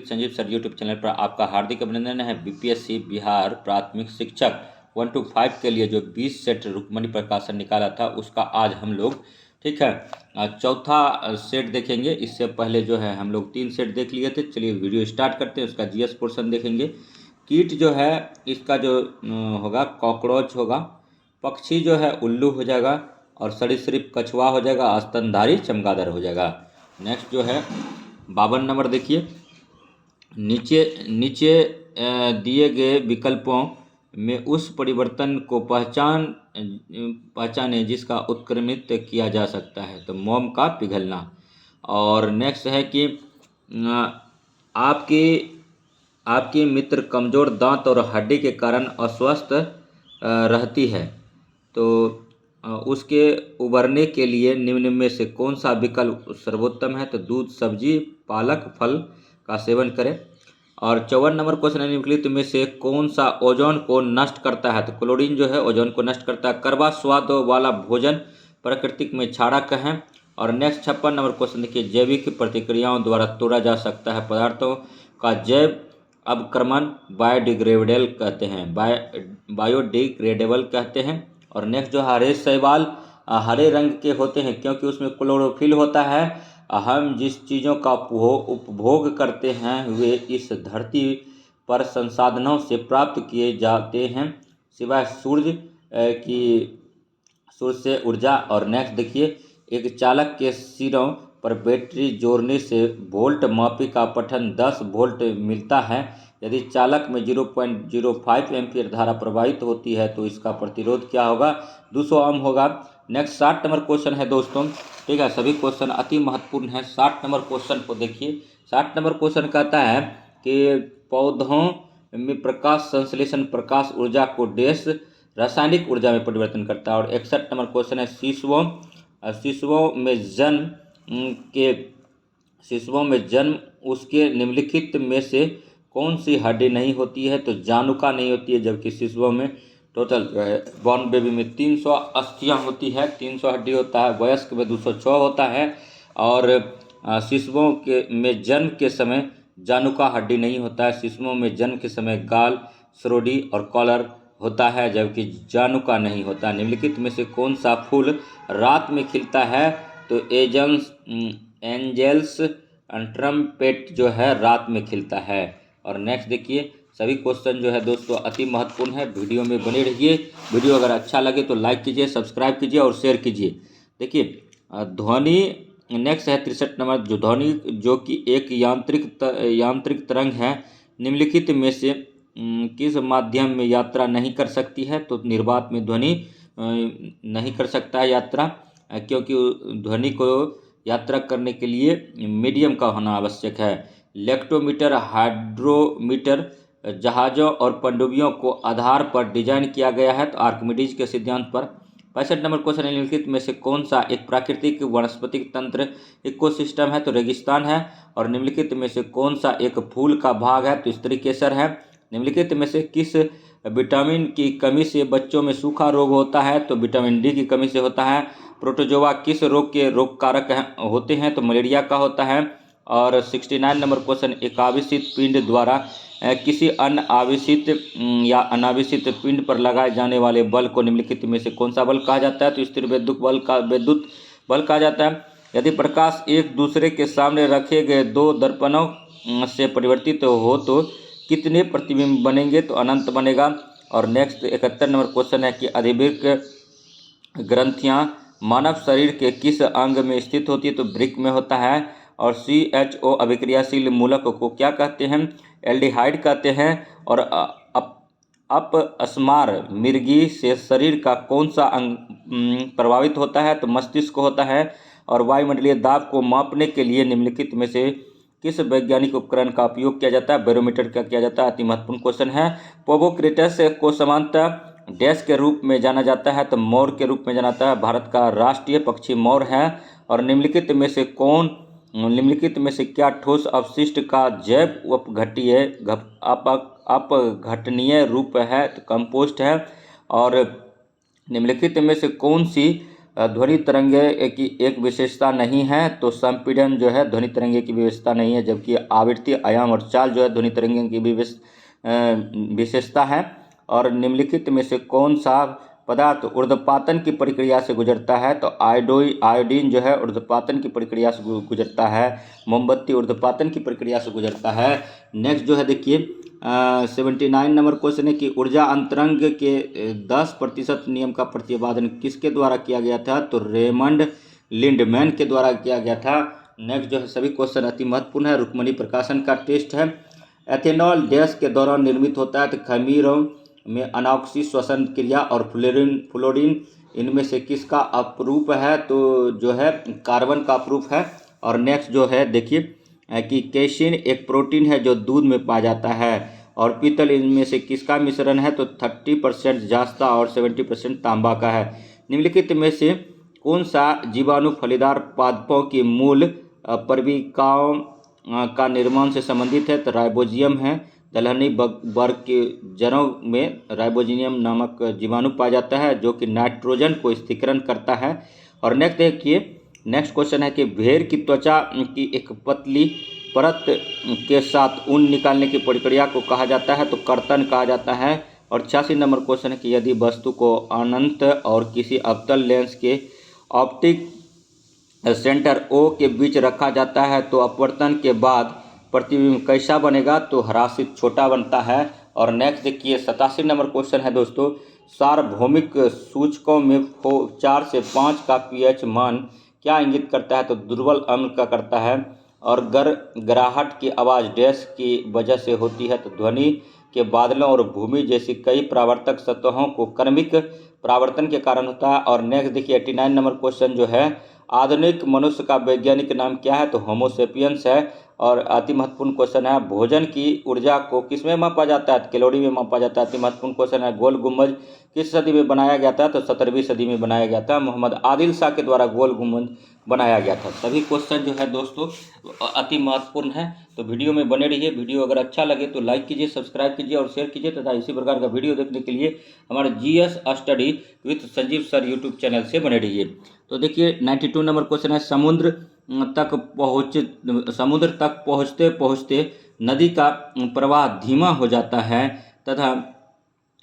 Sanjeev sir YouTube channel पर आपका हार्दिक अभिनंदन है। बीपीएससी बिहार प्राथमिक शिक्षक 1 to 5 के लिए जो 20 सेट रुक्मणी प्रकाशन निकाला था उसका आज हम लोग ठीक है चौथा सेट देखेंगे। इससे पहले जो है हम लोग 3 सेट देख लिए थे। चलिए वीडियो स्टार्ट करते हैं। उसका जीएस पोर्शन देखेंगे। कीट जो है इसका जो होगा कॉकरोच होगा, पक्षी जो है उल्लू हो जाएगा और सरीसृप कछुआ हो जाएगा, स्तनधारी चमगादड़ हो जाएगा। नेक्स्ट जो है 52 नंबर देखिए। नीचे नीचे दिए गए विकल्पों में उस परिवर्तन को पहचाने जिसका उत्क्रमित किया जा सकता है। तो मोम का पिघलना। और नेक्स्ट है कि आपकी आपकी मित्र कमज़ोर दांत और हड्डी के कारण अस्वस्थ रहती है, तो उसके उबरने के लिए निम्न में से कौन सा विकल्प सर्वोत्तम है। तो दूध, सब्जी, पालक, फल का सेवन करें। और 54 नंबर क्वेश्चन है निम्नलिखित में से कौन सा ओजोन को नष्ट करता है। तो क्लोरीन जो है ओजोन को नष्ट करता है। कड़वा स्वाद वाला भोजन प्राकृतिक में क्षारक है। और नेक्स्ट 56 नंबर क्वेश्चन देखिए। जैविक प्रतिक्रियाओं द्वारा तोड़ा जा सकता है पदार्थों का जैव अवक्रमण बायोडिग्रेडेबल कहते हैं, बायोडिग्रेडेबल कहते हैं। और नेक्स्ट जो हरे शैवाल हरे रंग के होते हैं क्योंकि उसमें क्लोरोफिल होता है। हम जिस चीज़ों का उपभोग करते हैं वे इस धरती पर संसाधनों से प्राप्त किए जाते हैं सिवाय सूर्य से ऊर्जा। और नेक्स्ट देखिए। एक चालक के सिरों पर बैटरी जोड़ने से वोल्ट मापी का पठन 10 वोल्ट मिलता है। यदि चालक में 0.05 एम्पीयर धारा प्रवाहित होती है तो इसका प्रतिरोध क्या होगा, 200 ओम होगा। नेक्स्ट 60 नंबर क्वेश्चन है दोस्तों, ठीक है। सभी क्वेश्चन अति महत्वपूर्ण है। 60 नंबर क्वेश्चन को देखिए। 60 नंबर क्वेश्चन कहता है कि पौधों में प्रकाश संश्लेषण प्रकाश ऊर्जा को रासायनिक ऊर्जा में परिवर्तन करता है। और 61 नंबर क्वेश्चन है शिशुओं में जन्म उसके निम्नलिखित में से कौन सी हड्डी नहीं होती है। तो जानुका नहीं होती है, जबकि शिशुओं में टोटल बॉर्न बेबी में 300 अस्थियां होती है, 300 हड्डी होता है। वयस्क में 206 होता है। और शिशुओं में जन्म के समय जानुका हड्डी नहीं होता है। शिशुओं में जन्म के समय गाल, सरोडी और कॉलर होता है, जबकि जानुका नहीं होता। निम्नलिखित में से कौन सा फूल रात में खिलता है। तो एंजेल्स ट्रम्पेट जो है रात में खिलता है। और नेक्स्ट देखिए। सभी क्वेश्चन जो है दोस्तों अति महत्वपूर्ण है। वीडियो में बने रहिए। वीडियो अगर अच्छा लगे तो लाइक कीजिए, सब्सक्राइब कीजिए और शेयर कीजिए। देखिए ध्वनि नेक्स्ट है 63 नंबर। जो ध्वनि जो कि एक यांत्रिक तरंग है निम्नलिखित में से किस माध्यम में यात्रा नहीं कर सकती है। तो निर्वात में ध्वनि नहीं कर सकता है यात्रा, क्योंकि ध्वनि को यात्रा करने के लिए मीडियम का होना आवश्यक है। लेक्टोमीटर हाइड्रोमीटर जहाज़ों और पनडुब्बियों को आधार पर डिजाइन किया गया है, तो आर्किमिडीज के सिद्धांत पर। 65 नंबर क्वेश्चन निम्नलिखित में से कौन सा एक प्राकृतिक वनस्पतिक तंत्र इकोसिस्टम है। तो रेगिस्तान है। और निम्नलिखित में से कौन सा एक फूल का भाग है। तो स्त्री केसर है। निम्नलिखित में से किस विटामिन की कमी से बच्चों में सूखा रोग होता है। तो विटामिन डी की कमी से होता है। प्रोटोजोआ किस रोग के रोग कारक होते हैं। तो मलेरिया का होता है। और 69 नंबर क्वेश्चन। एक आवेशित पिंड द्वारा किसी अन्य आवेशित या अनावेशित पिंड पर लगाए जाने वाले बल को निम्नलिखित में से कौन सा बल कहा जाता है। तो स्थिर विद्युत बल कहा जाता है। यदि प्रकाश एक दूसरे के सामने रखे गए दो दर्पणों से परिवर्तित हो तो कितने प्रतिबिंब बनेंगे। तो अनंत बनेगा। और नेक्स्ट 71 नंबर क्वेश्चन है कि अधिवृक्क ग्रंथियां मानव शरीर के किस अंग में स्थित होती है। तो वृक्क में होता है। और CHO अभिक्रियाशील मूलक को क्या कहते हैं, एल्डिहाइड कहते हैं। और अपस्मार मिर्गी से शरीर का कौन सा अंग प्रभावित होता है। तो मस्तिष्क को होता है। और वायुमंडलीय दाब को मापने के लिए निम्नलिखित में से किस वैज्ञानिक उपकरण का उपयोग किया जाता है। बैरोमीटर का किया जाता है। अति महत्वपूर्ण क्वेश्चन है। पोबोक्रेटस को सामान्यतः डैश के रूप में जाना जाता है। तो मोर के रूप में जाना जाता है। भारत का राष्ट्रीय पक्षी मोर है। और निम्नलिखित में से क्या ठोस अपशिष्ट का जैव अपघटनीय रूप है। तो कंपोस्ट है। और निम्नलिखित में से कौन सी ध्वनि तरंगे की एक विशेषता नहीं है, तो संपीड़न जो है ध्वनि तरंगे की विशेषता नहीं है, जबकि आवृत्ति, आयाम और चाल जो है ध्वनि तरंगे की भी विशेषता है। और निम्नलिखित में से कौन सा पदार्थ ऊर्ध्वपातन की प्रक्रिया से गुजरता है, तो आयोडीन जो है ऊर्ध्वपातन की प्रक्रिया से गुजरता है, मोमबत्ती ऊर्ध्वपातन की प्रक्रिया से गुजरता है। नेक्स्ट जो है देखिए 79 नंबर क्वेश्चन है कि ऊर्जा अंतरंग के 10% नियम का प्रतिपादन किसके द्वारा किया गया था, तो रेमंड लिंडमैन के द्वारा किया गया था। नेक्स्ट जो है सभी क्वेश्चन अति महत्वपूर्ण है, रुक्मणी प्रकाशन का टेस्ट है। एथेनॉल डैश के दौरान निर्मित होता है, तो खमीरों में अनॉक्सी श्वसन क्रिया और फ्लोरीन इनमें से किसका अपरूप है, तो जो है कार्बन का अपरूप है। और नेक्स्ट जो है देखिए कि कैसिन एक प्रोटीन है जो दूध में पाया जाता है, और पीतल इनमें से किसका मिश्रण है, तो 30% जास्ता और 70% तांबा का है। निम्नलिखित में से कौन सा जीवाणु फलीदार पादपों की मूल परविकाओं का निर्माण से संबंधित है, तो राइबोजियम है। दलहनी वर्ग के जड़ों में राइबोजियम नामक जीवाणु पाया जाता है जो कि नाइट्रोजन को स्थिरीकरण करता है। और नेक्स्ट देखिए, नेक्स्ट क्वेश्चन है कि भेड़ की त्वचा की एक पतली परत के साथ ऊन निकालने की प्रक्रिया को कहा जाता है, तो कर्तन कहा जाता है। और 86 नंबर क्वेश्चन है कि यदि वस्तु को अनंत और किसी अवतल लेंस के ऑप्टिक सेंटर ओ के बीच रखा जाता है, तो अपवर्तन के बाद प्रतिबिंब कैसा बनेगा, तो ह्रासित छोटा बनता है। और नेक्स्ट देखिए 87 नंबर क्वेश्चन है दोस्तों, सार्वभौमिक सूचकों में 4 से 5 का पीएच मान क्या इंगित करता है, तो दुर्बल अम्ल का करता है। और गड़गड़ाहट की आवाज़ डैश की वजह से होती है, तो ध्वनि के बादलों और भूमि जैसी कई परावर्तक सतहों को क्रमिक परावर्तन के कारण होता है। और नेक्स्ट देखिए 89 नंबर क्वेश्चन जो है, आधुनिक मनुष्य का वैज्ञानिक नाम क्या है, तो होमोसेपियंस है। और अति महत्वपूर्ण क्वेश्चन है, भोजन की ऊर्जा को किस में मापा जाता है, कैलोरी में मापा जाता है। अति महत्वपूर्ण क्वेश्चन है, गोल गुम्बज किस सदी में बनाया गया था, तो 17वीं सदी में बनाया गया था। मोहम्मद आदिल शाह के द्वारा गोल गुम्बज बनाया गया था। सभी क्वेश्चन जो है दोस्तों अति महत्वपूर्ण है, तो वीडियो में बने रहिए। वीडियो अगर अच्छा लगे तो लाइक कीजिए, सब्सक्राइब कीजिए और शेयर कीजिए, तथा इसी प्रकार का वीडियो देखने के लिए हमारे GS study with Sanjeev sir YouTube channel से बने रहिए। तो देखिए 92 नंबर क्वेश्चन है, समुद्र तक पहुँचते पहुँचते नदी का प्रवाह धीमा हो जाता है तथा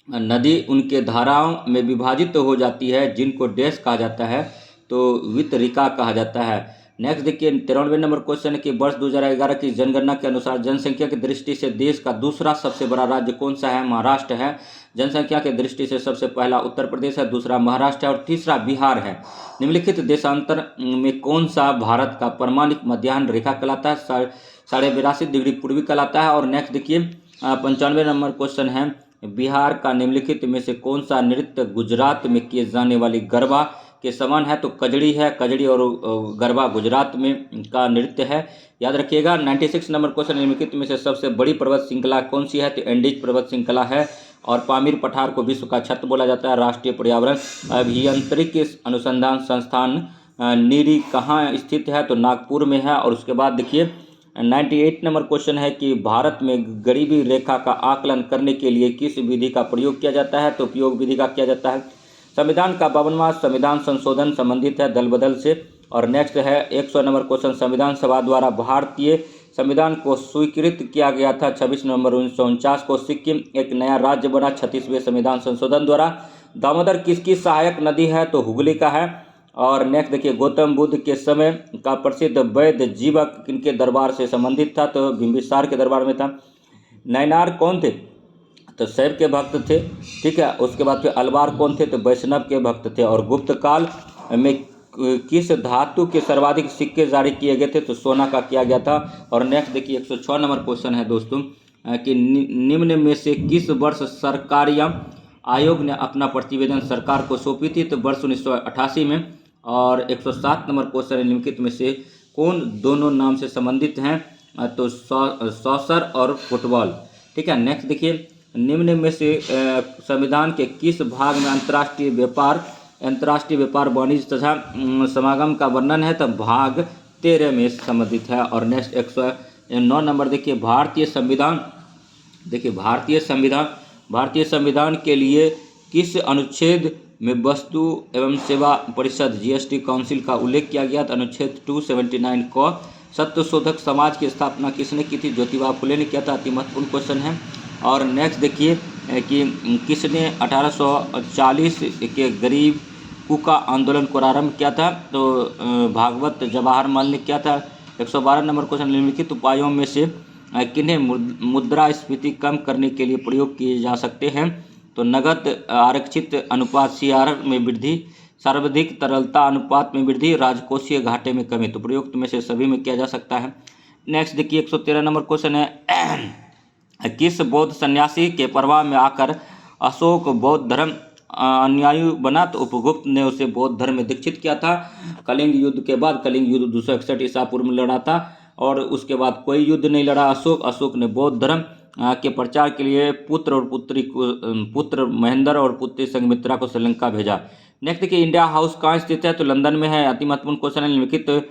नदी उनके धाराओं में विभाजित हो जाती है, जिनको डैश कहा जाता है, तो वितरिका कहा जाता है। नेक्स्ट देखिए 93 नंबर क्वेश्चन है कि वर्ष 2011 की जनगणना के अनुसार जनसंख्या की दृष्टि से देश का दूसरा सबसे बड़ा राज्य कौन सा है, महाराष्ट्र है। जनसंख्या की दृष्टि से सबसे पहला उत्तर प्रदेश है, दूसरा महाराष्ट्र है और तीसरा बिहार है। निम्नलिखित देशांतर में कौन सा भारत का परमाणिक मध्याह्न रेखा कहलाता है, 82.5 डिग्री पूर्वी कहलाता है। और नेक्स्ट देखिए 95 नंबर क्वेश्चन है, बिहार का निम्नलिखित में से कौन सा नृत्य गुजरात में किए जाने वाली गरबा के समान है, तो कजड़ी है। कजड़ी और गरबा गुजरात में का नृत्य है, याद रखिएगा। 96 नंबर क्वेश्चन, निम्नलिखित में से सबसे बड़ी पर्वत श्रृंखला कौन सी है, तो एंडीज पर्वत श्रृंखला है। और पामीर पठार को विश्व का छत्र बोला जाता है। राष्ट्रीय पर्यावरण अभियांत्रिकी अनुसंधान संस्थान नीरी कहाँ स्थित है, तो नागपुर में है। और उसके बाद देखिए 98 नंबर क्वेश्चन है कि भारत में गरीबी रेखा का आकलन करने के लिए किस विधि का प्रयोग किया जाता है, तो उपयोग विधि का किया जाता है। संविधान का 52वां संविधान संशोधन संबंधित है दल बदल से। और नेक्स्ट है 100 नंबर क्वेश्चन, संविधान सभा द्वारा भारतीय संविधान को स्वीकृत किया गया था 26 नवंबर 1949 को। सिक्किम एक नया राज्य बना 36वें संविधान संशोधन द्वारा। दामोदर किसकी सहायक नदी है, तो हुगली का है। और नेक्स्ट देखिए गौतम बुद्ध के समय का प्रसिद्ध वैद्य जीवक किनके दरबार से संबंधित था, तो बिंबिसार के दरबार में था। नैनार कौन थे, तो शैव के भक्त थे, ठीक है। उसके बाद फिर अलवार कौन थे, तो वैष्णव के भक्त थे। और गुप्त काल में किस धातु के सर्वाधिक सिक्के जारी किए गए थे, तो सोना का किया गया था। और नेक्स्ट देखिए 106 नंबर क्वेश्चन है दोस्तों कि निम्न में से किस वर्ष सरकारी आयोग ने अपना प्रतिवेदन सरकार को सौंपी थी, तो वर्ष 1988 में। और 107 नंबर क्वेश्चन, निम्नलिखित में से कौन दोनों नाम से संबंधित हैं, तो सॉसर और फुटबॉल, ठीक है। नेक्स्ट देखिए निम्न में से संविधान के किस भाग में अंतर्राष्ट्रीय व्यापार वाणिज्य तथा समागम का वर्णन है, तो भाग 13 में संबंधित है। और नेक्स्ट 109 नंबर देखिए भारतीय संविधान के लिए किस अनुच्छेद में वस्तु एवं सेवा परिषद जीएसटी काउंसिल का उल्लेख किया गया था। अनुच्छेद 279 को सत्यशोधक समाज की स्थापना किसने की थी? ज्योतिबा फुले ने किया था। अति महत्वपूर्ण क्वेश्चन है। और नेक्स्ट देखिए कि किसने 1840 के गरीब कुका आंदोलन को आरंभ किया था? तो भागवत जवाहरलाल ने किया था। 112 नंबर क्वेश्चन, निम्नलिखित उपायों में से किन्हें मुद्रास्फीति कम करने के लिए प्रयोग किए जा सकते हैं? तो नगद आरक्षित अनुपात CRR में वृद्धि, सर्वाधिक तरलता अनुपात में वृद्धि, राजकोषीय घाटे में कमी। तो प्रयुक्त में से सभी में किया जा सकता है। नेक्स्ट देखिए 113 नंबर क्वेश्चन है किस बौद्ध सन्यासी के प्रभाव में आकर अशोक बौद्ध धर्म अनुयायी बना? तो उपगुप्त ने उसे बौद्ध धर्म में दीक्षित किया था। कलिंग युद्ध के बाद, कलिंग युद्ध 261 ईसा पूर्व में लड़ा था और उसके बाद कोई युद्ध नहीं लड़ा अशोक ने बौद्ध धर्म के प्रचार के लिए पुत्र महेंद्र और पुत्री संघमित्रा को श्रीलंका भेजा। नेक्स्ट देखिए इंडिया हाउस कहाँ स्थित है? तो लंदन में है। अति महत्वपूर्ण क्वेश्चन है,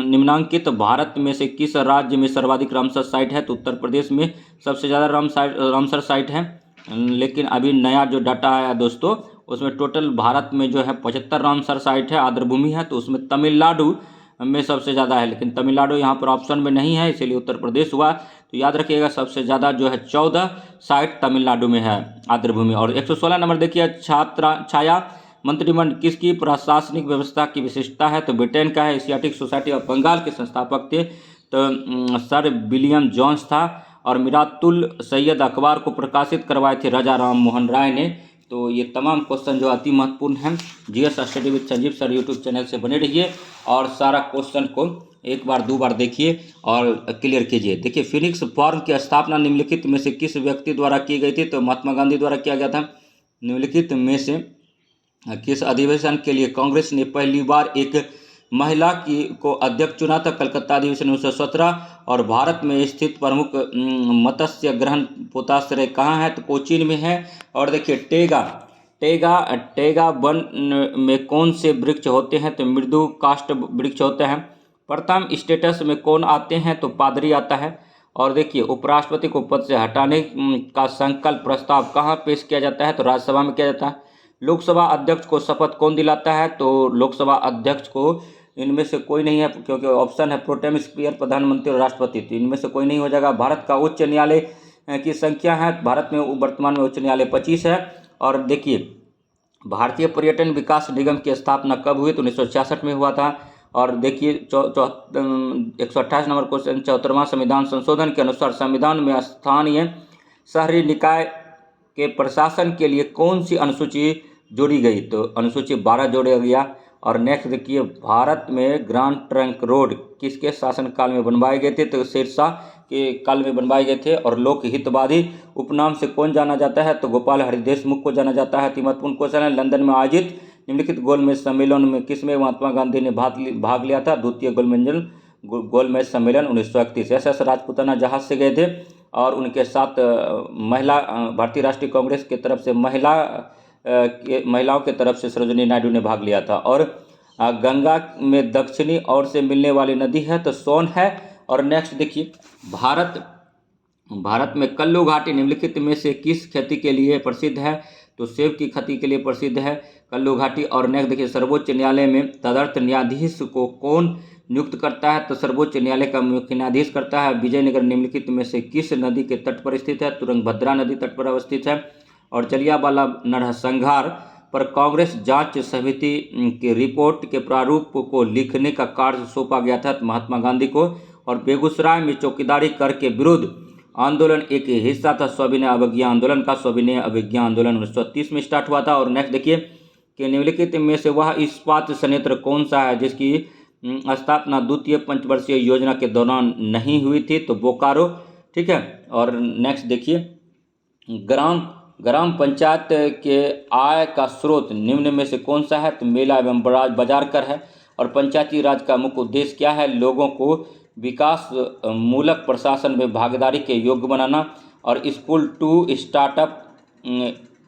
निम्नांकित भारत में से किस राज्य में सर्वाधिक रामसर साइट है? तो उत्तर प्रदेश में सबसे ज़्यादा रामसर साइट है। लेकिन अभी नया जो डाटा आया दोस्तों, उसमें टोटल भारत में जो है 75 रामसर साइट है, आर्द्रभूमि है। तो उसमें तमिलनाडु में सबसे ज़्यादा है, लेकिन तमिलनाडु यहाँ पर ऑप्शन में नहीं है, इसीलिए उत्तर प्रदेश हुआ। तो याद रखिएगा सबसे ज़्यादा जो है 14 साइट तमिलनाडु में है आर्द्रभूमि। और 116 नंबर देखिए छाया मंत्रिमंडल किसकी प्रशासनिक व्यवस्था की विशेषता है? तो ब्रिटेन का है। एशियाटिक सोसाइटी ऑफ बंगाल के संस्थापक थे तो सर विलियम जोन्स था। और मिरातुल सैयद अखबार को प्रकाशित करवाए थे राजा राम मोहन राय ने। तो ये तमाम क्वेश्चन जो अति महत्वपूर्ण हैं, GS study with Sanjeev sir YouTube channel से बने रहिए और सारा क्वेश्चन को एक बार दो बार देखिए और क्लियर कीजिए। देखिए फिनिक्स फॉर्म की स्थापना निम्नलिखित में से किस व्यक्ति द्वारा की गई थी? तो महात्मा गांधी द्वारा किया गया था। निम्नलिखित में से किस अधिवेशन के लिए कांग्रेस ने पहली बार एक महिला को अध्यक्ष चुना था? कलकत्ता अधिवेशन 1917। और भारत में स्थित प्रमुख मत्स्य ग्रहण पोताश्रय कहाँ है? तो कोचीन में है। और देखिए टेगा वन में कौन से वृक्ष होते हैं? तो मृदु काष्ठ वृक्ष होते हैं। प्रथम स्टेटस में कौन आते हैं? तो पादरी आता है। और देखिए उपराष्ट्रपति को पद से हटाने का संकल्प प्रस्ताव कहाँ पेश किया जाता है? तो राज्यसभा में किया जाता है। लोकसभा अध्यक्ष को शपथ कौन दिलाता है? तो लोकसभा अध्यक्ष को इनमें से कोई नहीं है, क्योंकि ऑप्शन है प्रोटेम स्पीकर, प्रधानमंत्री और राष्ट्रपति। तो इनमें से कोई नहीं हो जाएगा। भारत का उच्च न्यायालय की संख्या है, भारत में वर्तमान में उच्च न्यायालय 25 है। और देखिए भारतीय पर्यटन विकास निगम की स्थापना कब हुई? तो 1966 में हुआ था। और देखिए 128 नंबर क्वेश्चन, 74वां संविधान संशोधन के अनुसार संविधान में स्थानीय शहरी निकाय के प्रशासन के लिए कौन सी अनुसूची जोड़ी गई? तो अनुसूची 12 जोड़ा गया। और नेक्स्ट देखिए भारत में ग्रांड ट्रंक रोड किसके शासनकाल में बनवाए गए थे? तो शेरशाह के काल में बनवाए गए थे। और लोकहितवादी उपनाम से कौन जाना जाता है? तो गोपाल हरि देशमुख को जाना जाता है। अति महत्वपूर्ण क्वेश्चन है, लंदन में आयोजित निम्नलिखित गोलमेज सम्मेलन में किसमें महात्मा गांधी ने भाग लिया था? द्वितीय गोलमेज सम्मेलन 1931। SS राजपूताना जहाज से गए थे और उनके साथ महिला भारतीय राष्ट्रीय कांग्रेस के तरफ से महिलाओं के तरफ से सरोजिनी नायडू ने भाग लिया था। और गंगा में दक्षिणी ओर से मिलने वाली नदी है तो सोन है। और नेक्स्ट देखिए भारत में कल्लू घाटी निम्नलिखित में से किस खेती के लिए प्रसिद्ध है? तो सेब की खेती के लिए प्रसिद्ध है कल्लू घाटी। और नेक्स्ट देखिए सर्वोच्च न्यायालय में तदर्थ न्यायाधीश को कौन नियुक्त करता है? तो सर्वोच्च न्यायालय का मुख्य न्यायाधीश करता है। विजयनगर निम्नलिखित में से किस नदी के तट पर स्थित है? तुरंगभद्रा नदी तट पर अवस्थित है। और जलियांवाला नरसंहार पर कांग्रेस जांच समिति की रिपोर्ट के प्रारूप को लिखने का कार्य सौंपा गया था महात्मा गांधी को। और बेगूसराय में चौकीदारी कर के विरुद्ध आंदोलन एक हिस्सा था सविनय अवज्ञा आंदोलन का। सविनय अवज्ञा आंदोलन 1930 में स्टार्ट हुआ था। और नेक्स्ट देखिए कि निम्नलिखित में से वह इस्पात संयंत्र कौन सा है जिसकी स्थापना द्वितीय पंचवर्षीय योजना के दौरान नहीं हुई थी? तो बोकारो, ठीक है। और नेक्स्ट देखिए ग्राम पंचायत के आय का स्रोत निम्न में से कौन सा है? तो मेला एवं बाजार कर है। और पंचायती राज का मुख्य उद्देश्य क्या है? लोगों को विकास मूलक प्रशासन में भागीदारी के योग्य बनाना। और school to startup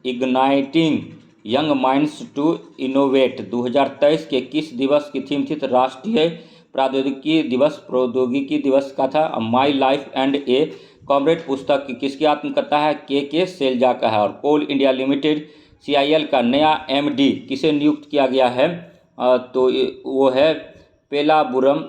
igniting young minds to innovate 2023 के किस दिवस की थीम थी? तो राष्ट्रीय प्रौद्योगिकी दिवस का था। My life and A comrade पुस्तक किसकी आत्मकथा है? के सेल्जा का है। और कोल इंडिया लिमिटेड CIL का नया MD किसे नियुक्त किया गया है? तो वो है पेलाबुरम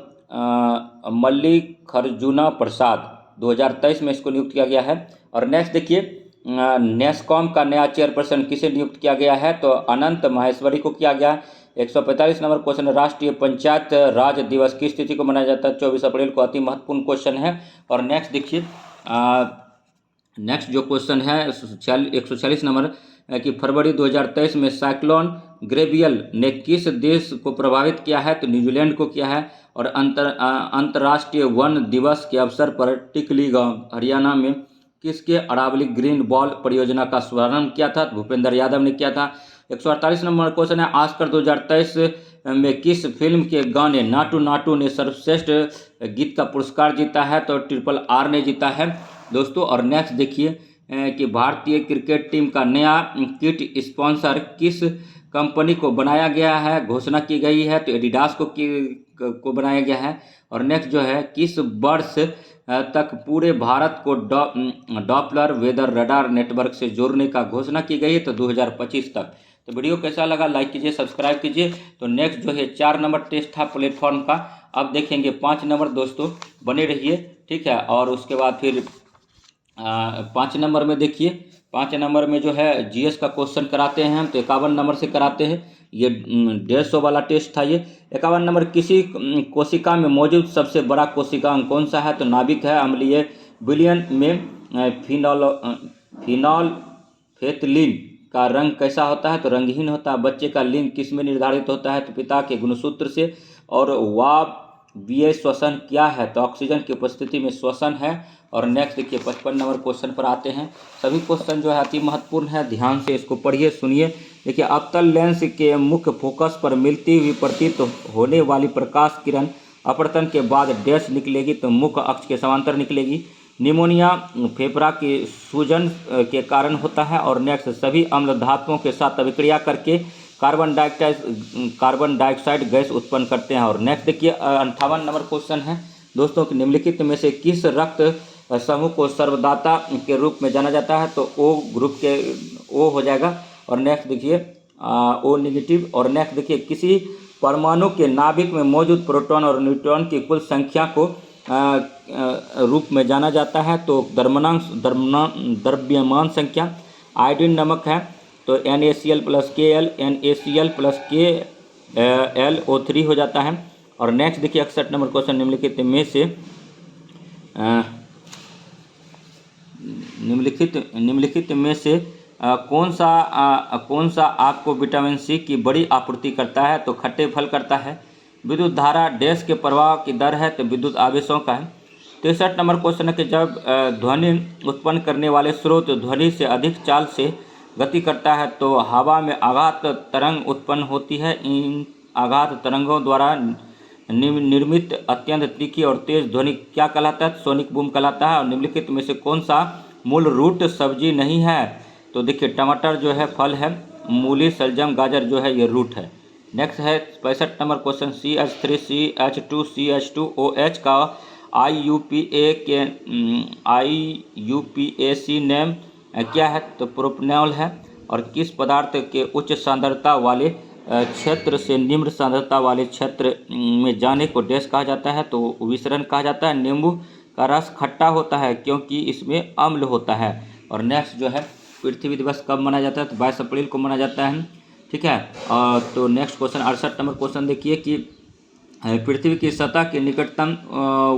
मल्लिकार्जुना प्रसाद। 2023 में इसको नियुक्त किया गया है। और नेक्स्ट देखिए, नेस्कॉम का नया चेयरपर्सन किसे नियुक्त किया गया है? तो अनंत माहेश्वरी को किया गया। 145 नंबर क्वेश्चन, राष्ट्रीय पंचायत राज दिवस किस तिथि को मनाया जाता है? 24 अप्रैल को। अति महत्वपूर्ण क्वेश्चन है। और नेक्स्ट देखिए, नेक्स्ट जो क्वेश्चन है 146 नंबर कि फरवरी 2023 में साइक्लोन ग्रेवियल ने किस देश को प्रभावित किया है? तो न्यूजीलैंड को किया है। और अंतर्राष्ट्रीय वन दिवस के अवसर पर टिकली गांव हरियाणा में किसके अरावली ग्रीन बॉल परियोजना का शुभारंभ किया था? भूपेंद्र यादव ने किया था। 148 नंबर क्वेश्चन है, ऑस्कर 2023 में किस फिल्म के गाने नाटू नाटू ने सर्वश्रेष्ठ गीत का पुरस्कार जीता है? तो RRR ने जीता है दोस्तों। और नेक्स्ट देखिए कि भारतीय क्रिकेट टीम का नया किट स्पॉन्सर किस कंपनी को बनाया गया है? घोषणा की गई है। तो एडिडास को बनाया गया है। और नेक्स्ट जो है, किस वर्ष तक पूरे भारत को डॉपलर वेदर रडार नेटवर्क से जोड़ने का घोषणा की गई है? तो 2025 तक। तो वीडियो कैसा लगा लाइक कीजिए, सब्सक्राइब कीजिए। तो नेक्स्ट जो है 4 नंबर टेस्ट था प्लेटफॉर्म का, अब देखेंगे 5 नंबर दोस्तों, बने रहिए, ठीक है। और उसके बाद फिर 5 नंबर में देखिए, 5 नंबर में जो है GS का क्वेश्चन कराते हैं हम, तो 51 नंबर से कराते हैं। ये 150 वाला टेस्ट था ये। 51 नंबर, किसी कोशिका में मौजूद सबसे बड़ा कोशिकांग कौन सा है? तो नाभिक है। अम्लीय विलयन में फिनोल्फेथलीन का रंग कैसा होता है? तो रंगहीन होता है। बच्चे का लिंग किस में निर्धारित होता है? तो पिता के गुणसूत्र से। और वायवीय श्वसन क्या है? तो ऑक्सीजन की उपस्थिति में श्वसन है। और नेक्स्ट देखिए 55 नंबर क्वेश्चन पर आते हैं। सभी क्वेश्चन जो है अति महत्वपूर्ण है, ध्यान से इसको पढ़िए, सुनिए। देखिए, अवतल लेंस के मुख्य फोकस पर मिलती हुई प्रतीत होने वाली प्रकाश किरण अपवर्तन के बाद डैश निकलेगी? तो मुख्य अक्ष के समांतर निकलेगी। निमोनिया फेफड़ा के सूजन के कारण होता है। और नेक्स्ट, सभी अम्ल धातुओं के साथ अभिक्रिया करके कार्बन डाइऑक्साइड गैस उत्पन्न करते हैं। और नेक्स्ट देखिए 58 नंबर क्वेश्चन है दोस्तों कि निम्नलिखित में से किस रक्त समूह को सर्वदाता के रूप में जाना जाता है? तो O ग्रुप के O हो जाएगा। और नेक्स्ट देखिए O नेगेटिव। और नेक्स्ट देखिए, किसी परमाणु के नाभिक में मौजूद प्रोटॉन और न्यूट्रॉन की कुल संख्या को रूप में जाना जाता है? तो द्रव्यमान संख्या। आयोडीन नमक है तो NaCl + Kl, NaCl + KlO3 हो जाता है। और नेक्स्ट देखिए 61 नंबर क्वेश्चन, निम्नलिखित में से कौन सा आपको विटामिन C की बड़ी आपूर्ति करता है? तो खट्टे फल करता है। विद्युत धारा डैश के प्रवाह की दर है? तो विद्युत आवेशों का है। 63 नंबर क्वेश्चन है कि जब ध्वनि उत्पन्न करने वाले स्रोत ध्वनि से अधिक चाल से गति करता है तो हवा में आघात तरंग उत्पन्न होती है। इन आघात तरंगों द्वारा निर्मित अत्यंत तीखी और तेज ध्वनि क्या कहलाता है? सोनिक बूम कहलाता है। और निम्नलिखित में से कौन सा मूल रूट सब्जी नहीं है? तो देखिए, टमाटर जो है फल है, मूली, शलजम, गाजर जो है ये रूट है। नेक्स्ट है 65 नंबर क्वेश्चन, CH3CH2OH का IUPAC नेम क्या है? तो प्रोपनॉल है। और किस पदार्थ के उच्च सांद्रता वाले क्षेत्र से निम्न सांद्रता वाले क्षेत्र में जाने को डैश कहा जाता है? तो विसरण कहा जाता है। नींबू का रस खट्टा होता है क्योंकि इसमें अम्ल होता है। और नेक्स्ट जो है, पृथ्वी दिवस कब मनाया जाता है? तो 22 अप्रैल को मनाया जाता है, ठीक है। तो नेक्स्ट क्वेश्चन 68 नंबर क्वेश्चन देखिए कि पृथ्वी की सतह के निकटतम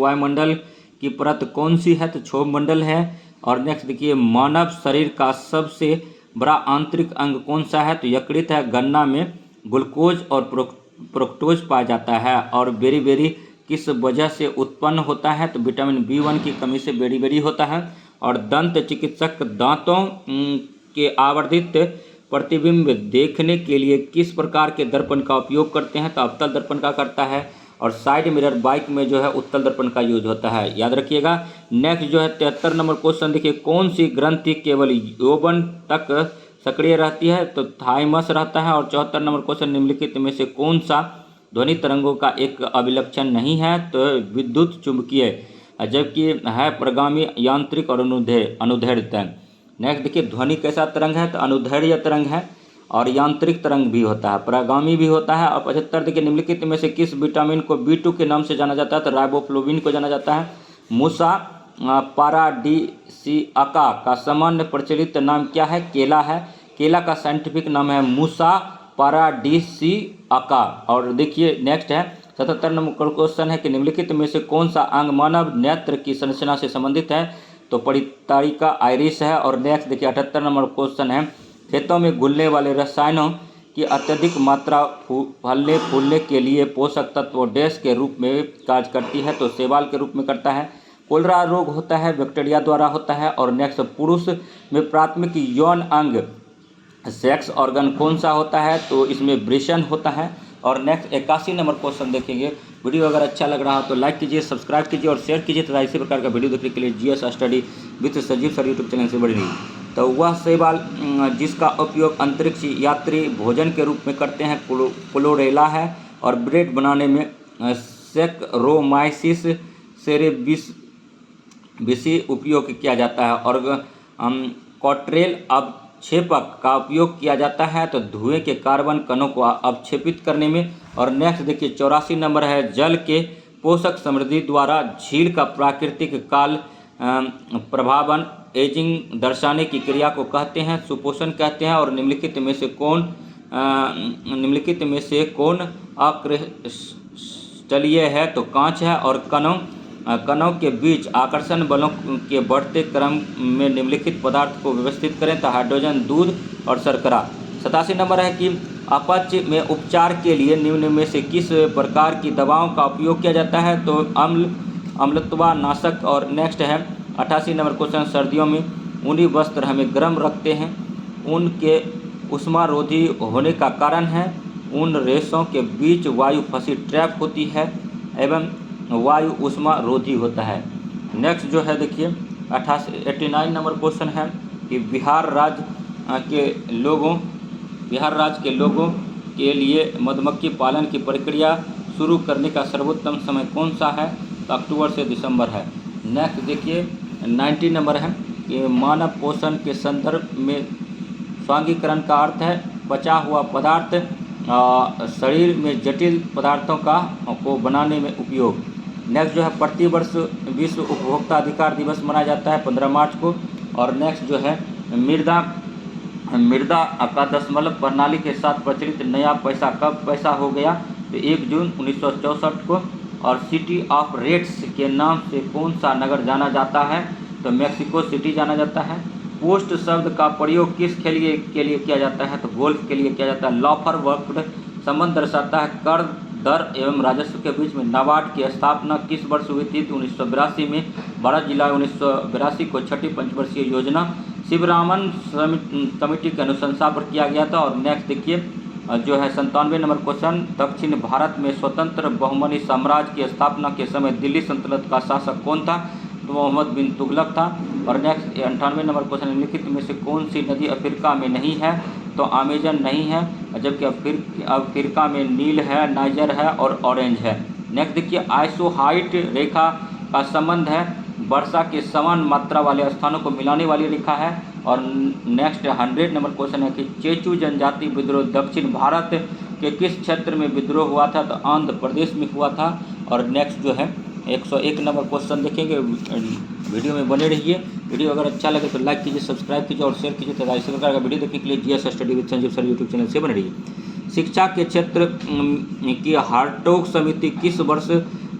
वायुमंडल की परत कौन सी है? तो क्षोभ मंडल है। और नेक्स्ट देखिए, मानव शरीर का सबसे बड़ा आंतरिक अंग कौन सा है? तो यकृत है। गन्ना में ग्लूकोज और फ्रुक्टोज पाया जाता है। और बेरी किस वजह से उत्पन्न होता है? तो विटामिन B1 की कमी से बेरी होता है। और दंत चिकित्सक दांतों के आवर्धित प्रतिबिंब देखने के लिए किस प्रकार के दर्पण का उपयोग करते हैं? तो अवतल दर्पण का करता है। और साइड मिरर बाइक में जो है उत्तल दर्पण का यूज होता है, याद रखिएगा। नेक्स्ट जो है 73 नंबर क्वेश्चन देखिए, कौन सी ग्रंथि केवल यौवन तक सक्रिय रहती है? तो थाइमस रहता है। और 74 नंबर क्वेश्चन, निम्नलिखित में से कौन सा ध्वनि तरंगों का एक अभिलक्षण नहीं है? तो विद्युत चुंबकीय, जबकि है प्रगामी, यांत्रिक और अनुदैर्ध्य। नेक्स्ट देखिए, ध्वनि कैसा तरंग है? तो अनुदैर्ध्य तरंग है। और यांत्रिक तरंग भी होता है, परागामी भी होता है। और 75 देखिए, निम्नलिखित में से किस विटामिन को B2 के नाम से जाना जाता है? तो राइबोफ्लोविन को जाना जाता है। मूसा पाराडीसियाका का सामान्य प्रचलित नाम क्या है? केला है। केला का साइंटिफिक नाम है मूसा पाराडीसियाका। और देखिए नेक्स्ट है 77 नंबर क्वेश्चन है कि निम्नलिखित में से कौन सा अंग मानव नेत्र की संरचना से संबंधित है? तो परितारिका आइरिस है। और नेक्स्ट देखिए 78 नंबर क्वेश्चन है, खेतों में घुलने वाले रसायनों की अत्यधिक मात्रा फलने फूलने के लिए पोषक तत्व डैश के रूप में कार्य करती है? तो शैवाल के रूप में करता है। कोलेरा रोग होता है बैक्टीरिया द्वारा होता है। और नेक्स्ट, पुरुष में प्राथमिक यौन अंग सेक्स ऑर्गन कौन सा होता है? तो इसमें ब्रेशन होता है। और नेक्स्ट 81 नंबर क्वेश्चन देखेंगे। वीडियो अगर अच्छा लग रहा हो तो लाइक कीजिए, सब्सक्राइब कीजिए और शेयर कीजिए तथा इसी प्रकार का वीडियो देखने के लिए GS study with Sanjeev sir YouTube channel से बढ़ रही। तो वह शैवाल जिसका उपयोग अंतरिक्ष यात्री भोजन के रूप में करते हैं क्लोरेला है। और ब्रेड बनाने में सेक्रोमाइसिस सेरेबिसी उपयोग किया जाता है। और कॉट्रेल अवक्षेपक का उपयोग किया जाता है तो धुएं के कार्बन कणों को अवक्षेपित करने में। और नेक्स्ट देखिए 84 नंबर है, जल के पोषक समृद्धि द्वारा झील का प्राकृतिक काल प्रभावन एजिंग दर्शाने की क्रिया को कहते हैं? सुपोषण कहते हैं। और निम्नलिखित में से कौन अक्रिस्टलीय है? तो कांच है। और कणों के बीच आकर्षण बलों के बढ़ते क्रम में निम्नलिखित पदार्थ को व्यवस्थित करें? तो हाइड्रोजन, दूध और शर्करा। 87 नंबर है कि अपच में उपचार के लिए निम्न में से किस प्रकार की दवाओं का उपयोग किया जाता है? तो अम्लत्वा नाशक। और नेक्स्ट है 88 नंबर क्वेश्चन, सर्दियों में ऊनी वस्त्र हमें गर्म रखते हैं, ऊन के उष्मारोधी होने का कारण है ऊन रेशों के बीच वायु फंसी ट्रैप होती है एवं वायु उष्मारोधी होता है। नेक्स्ट जो है देखिए 89 नंबर क्वेश्चन है कि बिहार राज्य के लोगों के लिए मधुमक्खी पालन की प्रक्रिया शुरू करने का सर्वोत्तम समय कौन सा है? तो अक्टूबर से दिसंबर है। नेक्स्ट देखिए 90 नंबर है कि मानव पोषण के संदर्भ में स्वांगीकरण का अर्थ है बचा हुआ पदार्थ शरीर में जटिल पदार्थों को बनाने में उपयोग। नेक्स्ट जो है प्रतिवर्ष विश्व उपभोक्ता अधिकार दिवस मनाया जाता है 15 मार्च को। और नेक्स्ट जो है मृदा का दशमलव प्रणाली के साथ प्रचलित नया पैसा कब पैसा हो गया? तो 1 जून 1964 को। और सिटी ऑफ रेड्स के नाम से कौन सा नगर जाना जाता है? तो मैक्सिको सिटी जाना जाता है। पोस्ट शब्द का प्रयोग किस खेल के लिए किया जाता है? तो गोल्फ के लिए किया जाता है। लॉफर वर्क संबंध दर्शाता है कर दर एवं राजस्व के बीच में। नाबार्ड की स्थापना किस वर्ष हुई थी? तो 1982 में। 12 जुलाई 1982 को छठी पंचवर्षीय योजना शिवरामन कमेटी की अनुशंसा पर किया गया था। और नेक्स्ट देखिए जो है 97 नंबर क्वेश्चन, दक्षिण भारत में स्वतंत्र बहुमनी साम्राज्य की स्थापना के समय दिल्ली सल्तनत का शासक कौन था? तो मोहम्मद बिन तुगलक था। और नेक्स्ट 98 नंबर क्वेश्चन, निम्नलिखित में से कौन सी नदी अफ्रीका में नहीं है? तो अमेजन नहीं है, जबकि अफ्रीका में नील है, नाइजर है और ऑरेंज है। नेक्स्ट देखिए आइसोहाइट रेखा का संबंध है वर्षा के समान मात्रा वाले स्थानों को मिलाने वाली रेखा है। और नेक्स्ट 100 नंबर क्वेश्चन है कि चेचू जनजाति विद्रोह दक्षिण भारत के किस क्षेत्र में विद्रोह हुआ था? तो आंध्र प्रदेश में हुआ था। और नेक्स्ट जो है 101 नंबर क्वेश्चन देखेंगे। वीडियो में बने रहिए। वीडियो अगर अच्छा लगे तो लाइक कीजिए, सब्सक्राइब कीजिए और शेयर कीजिए तथा इसी प्रकार का वीडियो देखने के लिए GS study with Sanjeev sir YouTube channel से बने रहिए। शिक्षा के क्षेत्र की हार्टोग समिति किस वर्ष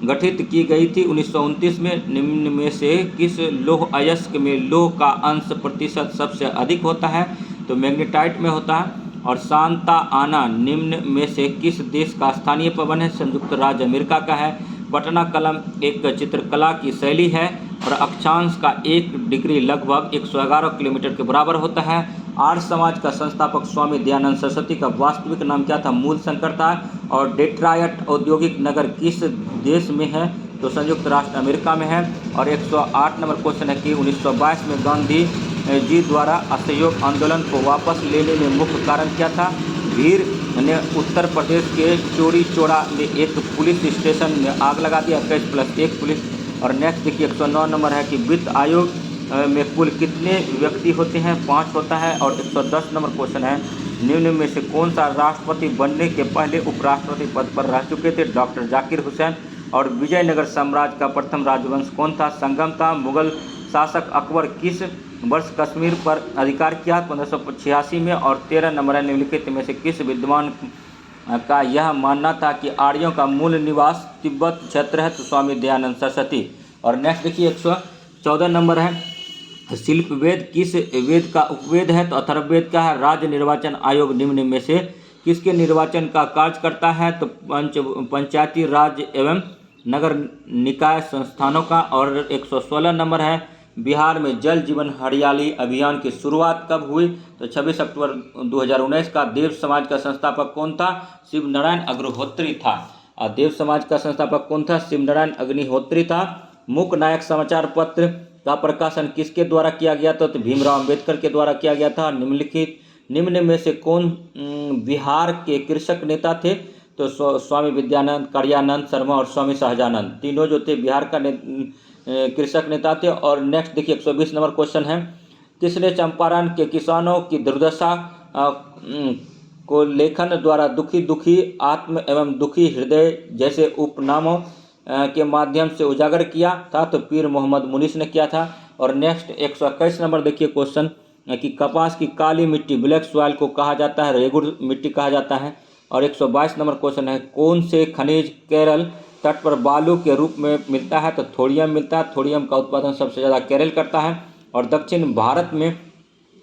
गठित की गई थी? 1929 में। निम्न में से किस लौह अयस्क में लौह का अंश प्रतिशत सबसे अधिक होता है? तो मैग्नेटाइट में होता है। और सांता आना निम्न में से किस देश का स्थानीय भवन है? संयुक्त राज्य अमेरिका का है। पटना कलम एक चित्रकला की शैली है। और अक्षांश का 1 डिग्री लगभग 111 किलोमीटर के बराबर होता है। आर्य समाज का संस्थापक स्वामी दयानंद सरस्वती का वास्तविक नाम क्या था? मूल शंकर था। और डेट्रायट औद्योगिक नगर किस देश में है? तो संयुक्त राष्ट्र अमेरिका में है। और 108 नंबर क्वेश्चन है कि 1922 में गांधी जी द्वारा असहयोग आंदोलन को वापस लेने में मुख्य कारण क्या था? भीड़ ने उत्तर प्रदेश के चोरी चौड़ा में एक पुलिस स्टेशन में आग लगा दिया, 21+1 पुलिस। और नेक्स्ट देखिए 109 नंबर है कि वित्त आयोग में कुल कितने व्यक्ति होते हैं? 5 होता है। और 110 नंबर क्वेश्चन है निम्न में से कौन सा राष्ट्रपति बनने के पहले उपराष्ट्रपति पद पर रह चुके थे? डॉक्टर जाकिर हुसैन। और विजयनगर साम्राज्य का प्रथम राजवंश कौन था? संगम था। मुगल शासक अकबर किस वर्ष कश्मीर पर अधिकार किया? 1586 में। और 13 नंबर है, निम्नलिखित में से किस विद्वान का यह मानना था कि आर्यों का मूल निवास तिब्बत क्षेत्र है? तो स्वामी दयानंद सरस्वती। और नेक्स्ट देखिए 114 नंबर है, शिल्प वेद किस वेद का उपवेद है? तो अथर्ववेद का है। राज्य निर्वाचन आयोग निम्न में से किसके निर्वाचन का कार्य करता है? तो पंचायती राज एवं नगर निकाय संस्थानों का। और 116 नंबर है, बिहार में जल जीवन हरियाली अभियान की शुरुआत कब हुई? तो 26 अक्टूबर 2019 का। देव समाज का संस्थापक कौन था? शिव नारायण अग्निहोत्री था। और देव समाज का संस्थापक कौन था? शिव नारायण अग्निहोत्री था। मूक नायक समाचार पत्र का प्रकाशन किसके द्वारा किया गया था? तो भीमराव अंबेडकर के द्वारा किया गया था। निम्न में से कौन बिहार के कृषक नेता थे? तो स्वामी विद्यानंद, कार्यानंद शर्मा और स्वामी सहजानंद, तीनों जो थे बिहार का कृषक नेता थे। और नेक्स्ट देखिए 120 नंबर क्वेश्चन है, किसने चंपारण के किसानों की दुर्दशा को लेखन द्वारा दुखी आत्म एवं दुखी हृदय जैसे उपनामों के माध्यम से उजागर किया था? तो पीर मोहम्मद मुनीस ने किया था। और नेक्स्ट 121 नंबर देखिए क्वेश्चन कि कपास की काली मिट्टी ब्लैक सॉइल को कहा जाता है? रेगुर मिट्टी कहा जाता है। और 122 नंबर क्वेश्चन है, कौन से खनिज केरल तट पर बालू के रूप में मिलता है? तो थोड़ियम मिलता है। थोड़ियम का उत्पादन सबसे ज़्यादा केरल करता है। और दक्षिण भारत में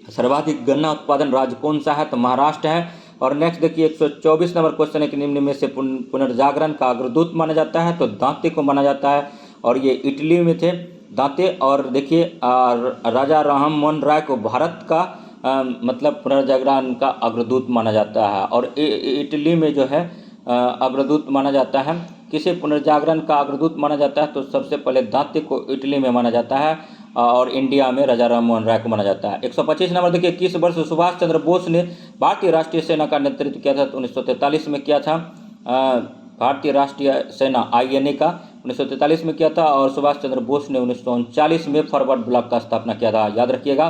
सर्वाधिक गन्ना उत्पादन राज्य कौन सा है? तो महाराष्ट्र है। और नेक्स्ट देखिए 124 नंबर क्वेश्चन है कि निम्न में से पुनर्जागरण का अग्रदूत माना जाता है? तो दांते को माना जाता है। और ये इटली में थे दांते। और देखिए राजा राम मोहन राय को भारत का मतलब पुनर्जागरण का अग्रदूत माना जाता है। और इटली में जो है अग्रदूत माना जाता है। किसे पुनर्जागरण का अग्रदूत माना जाता है? तो सबसे पहले दांते को इटली में माना जाता है। और इंडिया में राजा राम मोहन राय को माना जाता है। 125 नंबर देखिए, किस वर्ष सुभाष चंद्र बोस ने भारतीय राष्ट्रीय सेना का नेतृत्व किया था? तो 1943 में किया था। भारतीय राष्ट्रीय सेना INA का 1943 में किया था। और सुभाष चंद्र बोस ने 1939 में फॉरवर्ड ब्लॉक का स्थापना किया था, याद रखिएगा।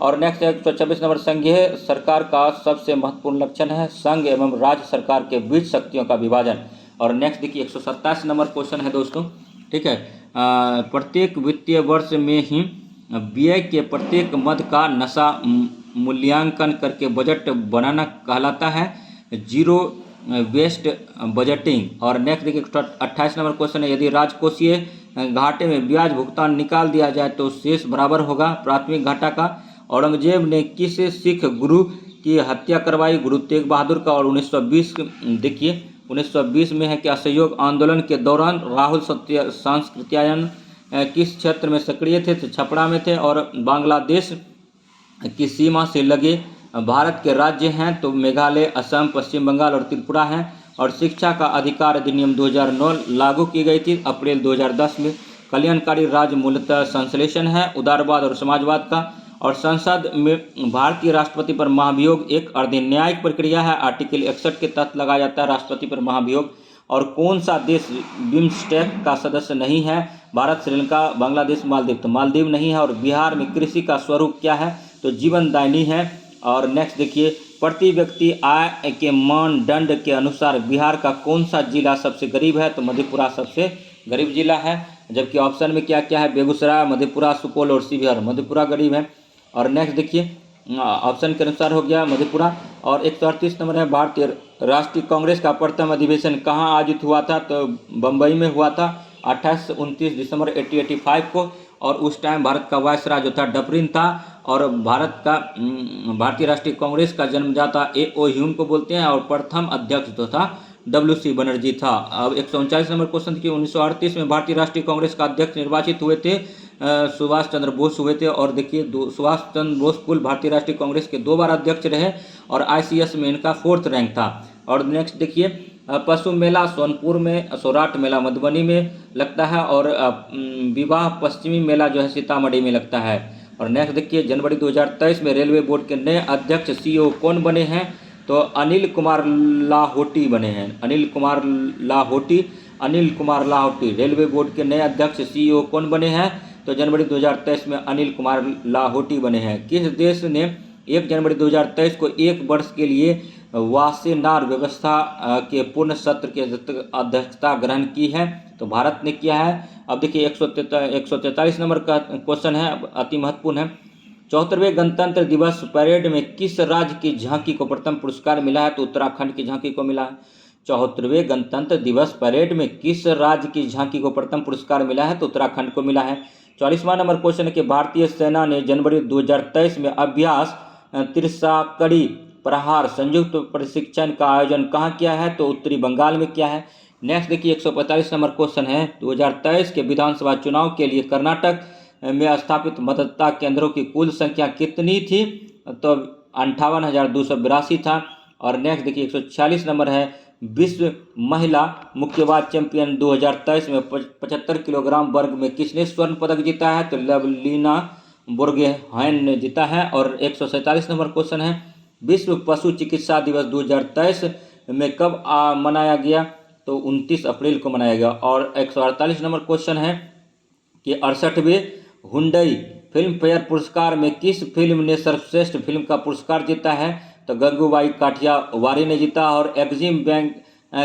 और नेक्स्ट 126 नंबर, संघीय सरकार का सबसे महत्वपूर्ण लक्षण है संघ एवं राज्य सरकार के बीच शक्तियों का विभाजन। और नेक्स्ट देखिए 127 नंबर क्वेश्चन है दोस्तों, ठीक है। प्रत्येक वित्तीय वर्ष में ही व्यय के प्रत्येक मद का नशा मूल्यांकन करके बजट बनाना कहलाता है जीरो वेस्ट बजटिंग। और नेक्स्ट देखिए 28 नंबर क्वेश्चन है, यदि राजकोषीय घाटे में ब्याज भुगतान निकाल दिया जाए तो शेष बराबर होगा प्राथमिक घाटा का। औरंगजेब ने किस सिख गुरु की हत्या करवाई? गुरु तेग बहादुर का। और 1920 देखिए 1920 में है कि असहयोग आंदोलन के दौरान राहुल सांस्कृत्यायन किस क्षेत्र में सक्रिय थे? तो छपरा में थे। और बांग्लादेश की सीमा से लगे भारत के राज्य हैं तो मेघालय, असम, पश्चिम बंगाल और त्रिपुरा हैं। और शिक्षा का अधिकार अधिनियम 2009 लागू की गई थी अप्रैल 2010 में। कल्याणकारी राज्य मूलतः संश्लेषण है उदारवाद और समाजवाद का। और संसद में भारतीय राष्ट्रपति पर महाभियोग एक अर्धन्यायिक प्रक्रिया है, आर्टिकल 61 के तहत लगाया जाता है राष्ट्रपति पर महाभियोग। और कौन सा देश बिम्स्टेक का सदस्य नहीं है? भारत, श्रीलंका, बांग्लादेश, मालदीव। तो मालदीव नहीं है। और बिहार में कृषि का स्वरूप क्या है? तो जीवनदायिनी है। और नेक्स्ट देखिए, प्रति व्यक्ति आय के मानदंड के अनुसार बिहार का कौन सा जिला सबसे गरीब है? तो मधेपुरा सबसे गरीब जिला है। जबकि ऑप्शन में क्या क्या है? बेगूसराय, मधेपुरा, सुपौल और शिवहर। मधेपुरा गरीब है। और नेक्स्ट देखिए ऑप्शन के अनुसार हो गया मधेपुरा। और 138 नंबर है, भारतीय राष्ट्रीय कांग्रेस का प्रथम अधिवेशन कहाँ आयोजित हुआ था? तो बम्बई में हुआ था 28 से 29 दिसंबर 1885 को। और उस टाइम भारत का वायसराय जो था डफरिन था। और भारतीय राष्ट्रीय कांग्रेस का जन्मदाता A.O. ह्यूम को बोलते हैं। और प्रथम अध्यक्ष जो था W.C. बनर्जी था। अब 139 नंबर क्वेश्चन देखिए, 1938 में भारतीय राष्ट्रीय कांग्रेस का अध्यक्ष निर्वाचित हुए थे सुभाष चंद्र बोस हुए थे। और देखिए सुभाष चंद्र बोस कुल भारतीय राष्ट्रीय कांग्रेस के 2 बार अध्यक्ष रहे। और ICS में इनका 4th रैंक था। और नेक्स्ट देखिए पशु मेला सोनपुर में, सौराठ मेला मधुबनी में लगता है। और विवाह पश्चिमी मेला जो है सीतामढ़ी में लगता है। और नेक्स्ट देखिए जनवरी 2023 में रेलवे बोर्ड के नए अध्यक्ष CEO कौन बने हैं? तो अनिल कुमार लाहोटी बने हैं। अनिल कुमार लाहोटी रेलवे बोर्ड के नए अध्यक्ष CEO कौन बने हैं? तो जनवरी 2023 में अनिल कुमार लाहोटी बने हैं। किस देश ने 1 जनवरी 2023 को 1 वर्ष के लिए वासेनार व्यवस्था के पूर्ण सत्र की अध्यक्षता ग्रहण की है, तो भारत ने किया है। अब देखिए 143 नंबर का क्वेश्चन है, अति महत्वपूर्ण है। 74वें गणतंत्र दिवस परेड में किस राज्य की झांकी को प्रथम पुरस्कार मिला है, तो उत्तराखंड की झांकी को मिला है। 74वें गणतंत्र दिवस परेड में किस राज्य की झांकी को प्रथम पुरस्कार मिला है, तो उत्तराखंड को मिला है। 44वां नंबर क्वेश्चन है कि भारतीय सेना ने जनवरी 2023 में अभ्यास तिरसाकड़ी प्रहार संयुक्त प्रशिक्षण का आयोजन कहाँ किया है, तो उत्तरी बंगाल में किया है। नेक्स्ट देखिए 145 नंबर क्वेश्चन है, 2023 के विधानसभा चुनाव के लिए कर्नाटक में स्थापित मतदाता केंद्रों की कुल संख्या कितनी थी, तो 58,282 था। और नेक्स्ट देखिए 146 नंबर है, विश्व महिला मुक्केबाज चैंपियन 2023 में 75 किलोग्राम वर्ग में किसने स्वर्ण पदक जीता है, तो लवलीना बोर्गोहेन ने जीता है। और 147 नंबर क्वेश्चन है, विश्व पशु चिकित्सा दिवस 2023 में कब मनाया गया, तो 29 अप्रैल को मनाया गया। और 148 नंबर क्वेश्चन है कि 68वें हुंडई फिल्म फेयर पुरस्कार में किस फिल्म ने सर्वश्रेष्ठ फिल्म का पुरस्कार जीता है, तो गंगूबाई काठियावाड़ी ने जीता। और एक्सिम बैंक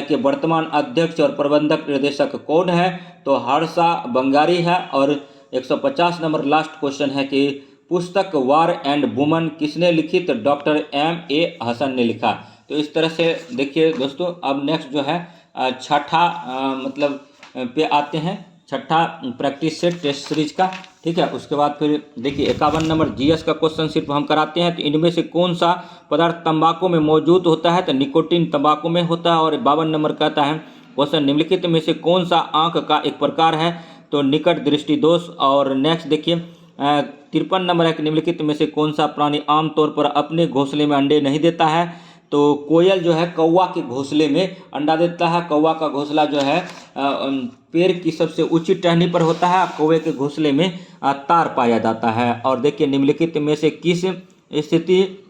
के वर्तमान अध्यक्ष और प्रबंधक निर्देशक कौन है, तो हर्षा बंगारी है। और 150 नंबर लास्ट क्वेश्चन है कि पुस्तक वार एंड वुमन किसने लिखी, तो डॉक्टर M.A. हसन ने लिखा। तो इस तरह से देखिए दोस्तों, अब नेक्स्ट जो है छठा पे आते हैं, छठा प्रैक्टिस सेट टेस्ट सीरीज का, ठीक है। उसके बाद फिर देखिए 51 नंबर GS का क्वेश्चन सिर्फ हम कराते हैं। तो इनमें से कौन सा पदार्थ तंबाकू में मौजूद होता है, तो निकोटीन तंबाकू में होता है। और 52 नंबर कहता है क्वेश्चन, निम्नलिखित में से कौन सा आंख का एक प्रकार है, तो निकट दृष्टि दोष। और नेक्स्ट देखिए 53 नंबर है कि निम्नलिखित में से कौन सा प्राणी आमतौर पर अपने घोंसले में अंडे नहीं देता है, तो कोयल जो है कौवा के घोंसले में अंडा देता है। कौवा का घोंसला जो है पेड़ की सबसे ऊंची टहनी पर होता है, कौवे के घोंसले में तार पाया जाता है। और देखिए निम्नलिखित में से किस स्थिति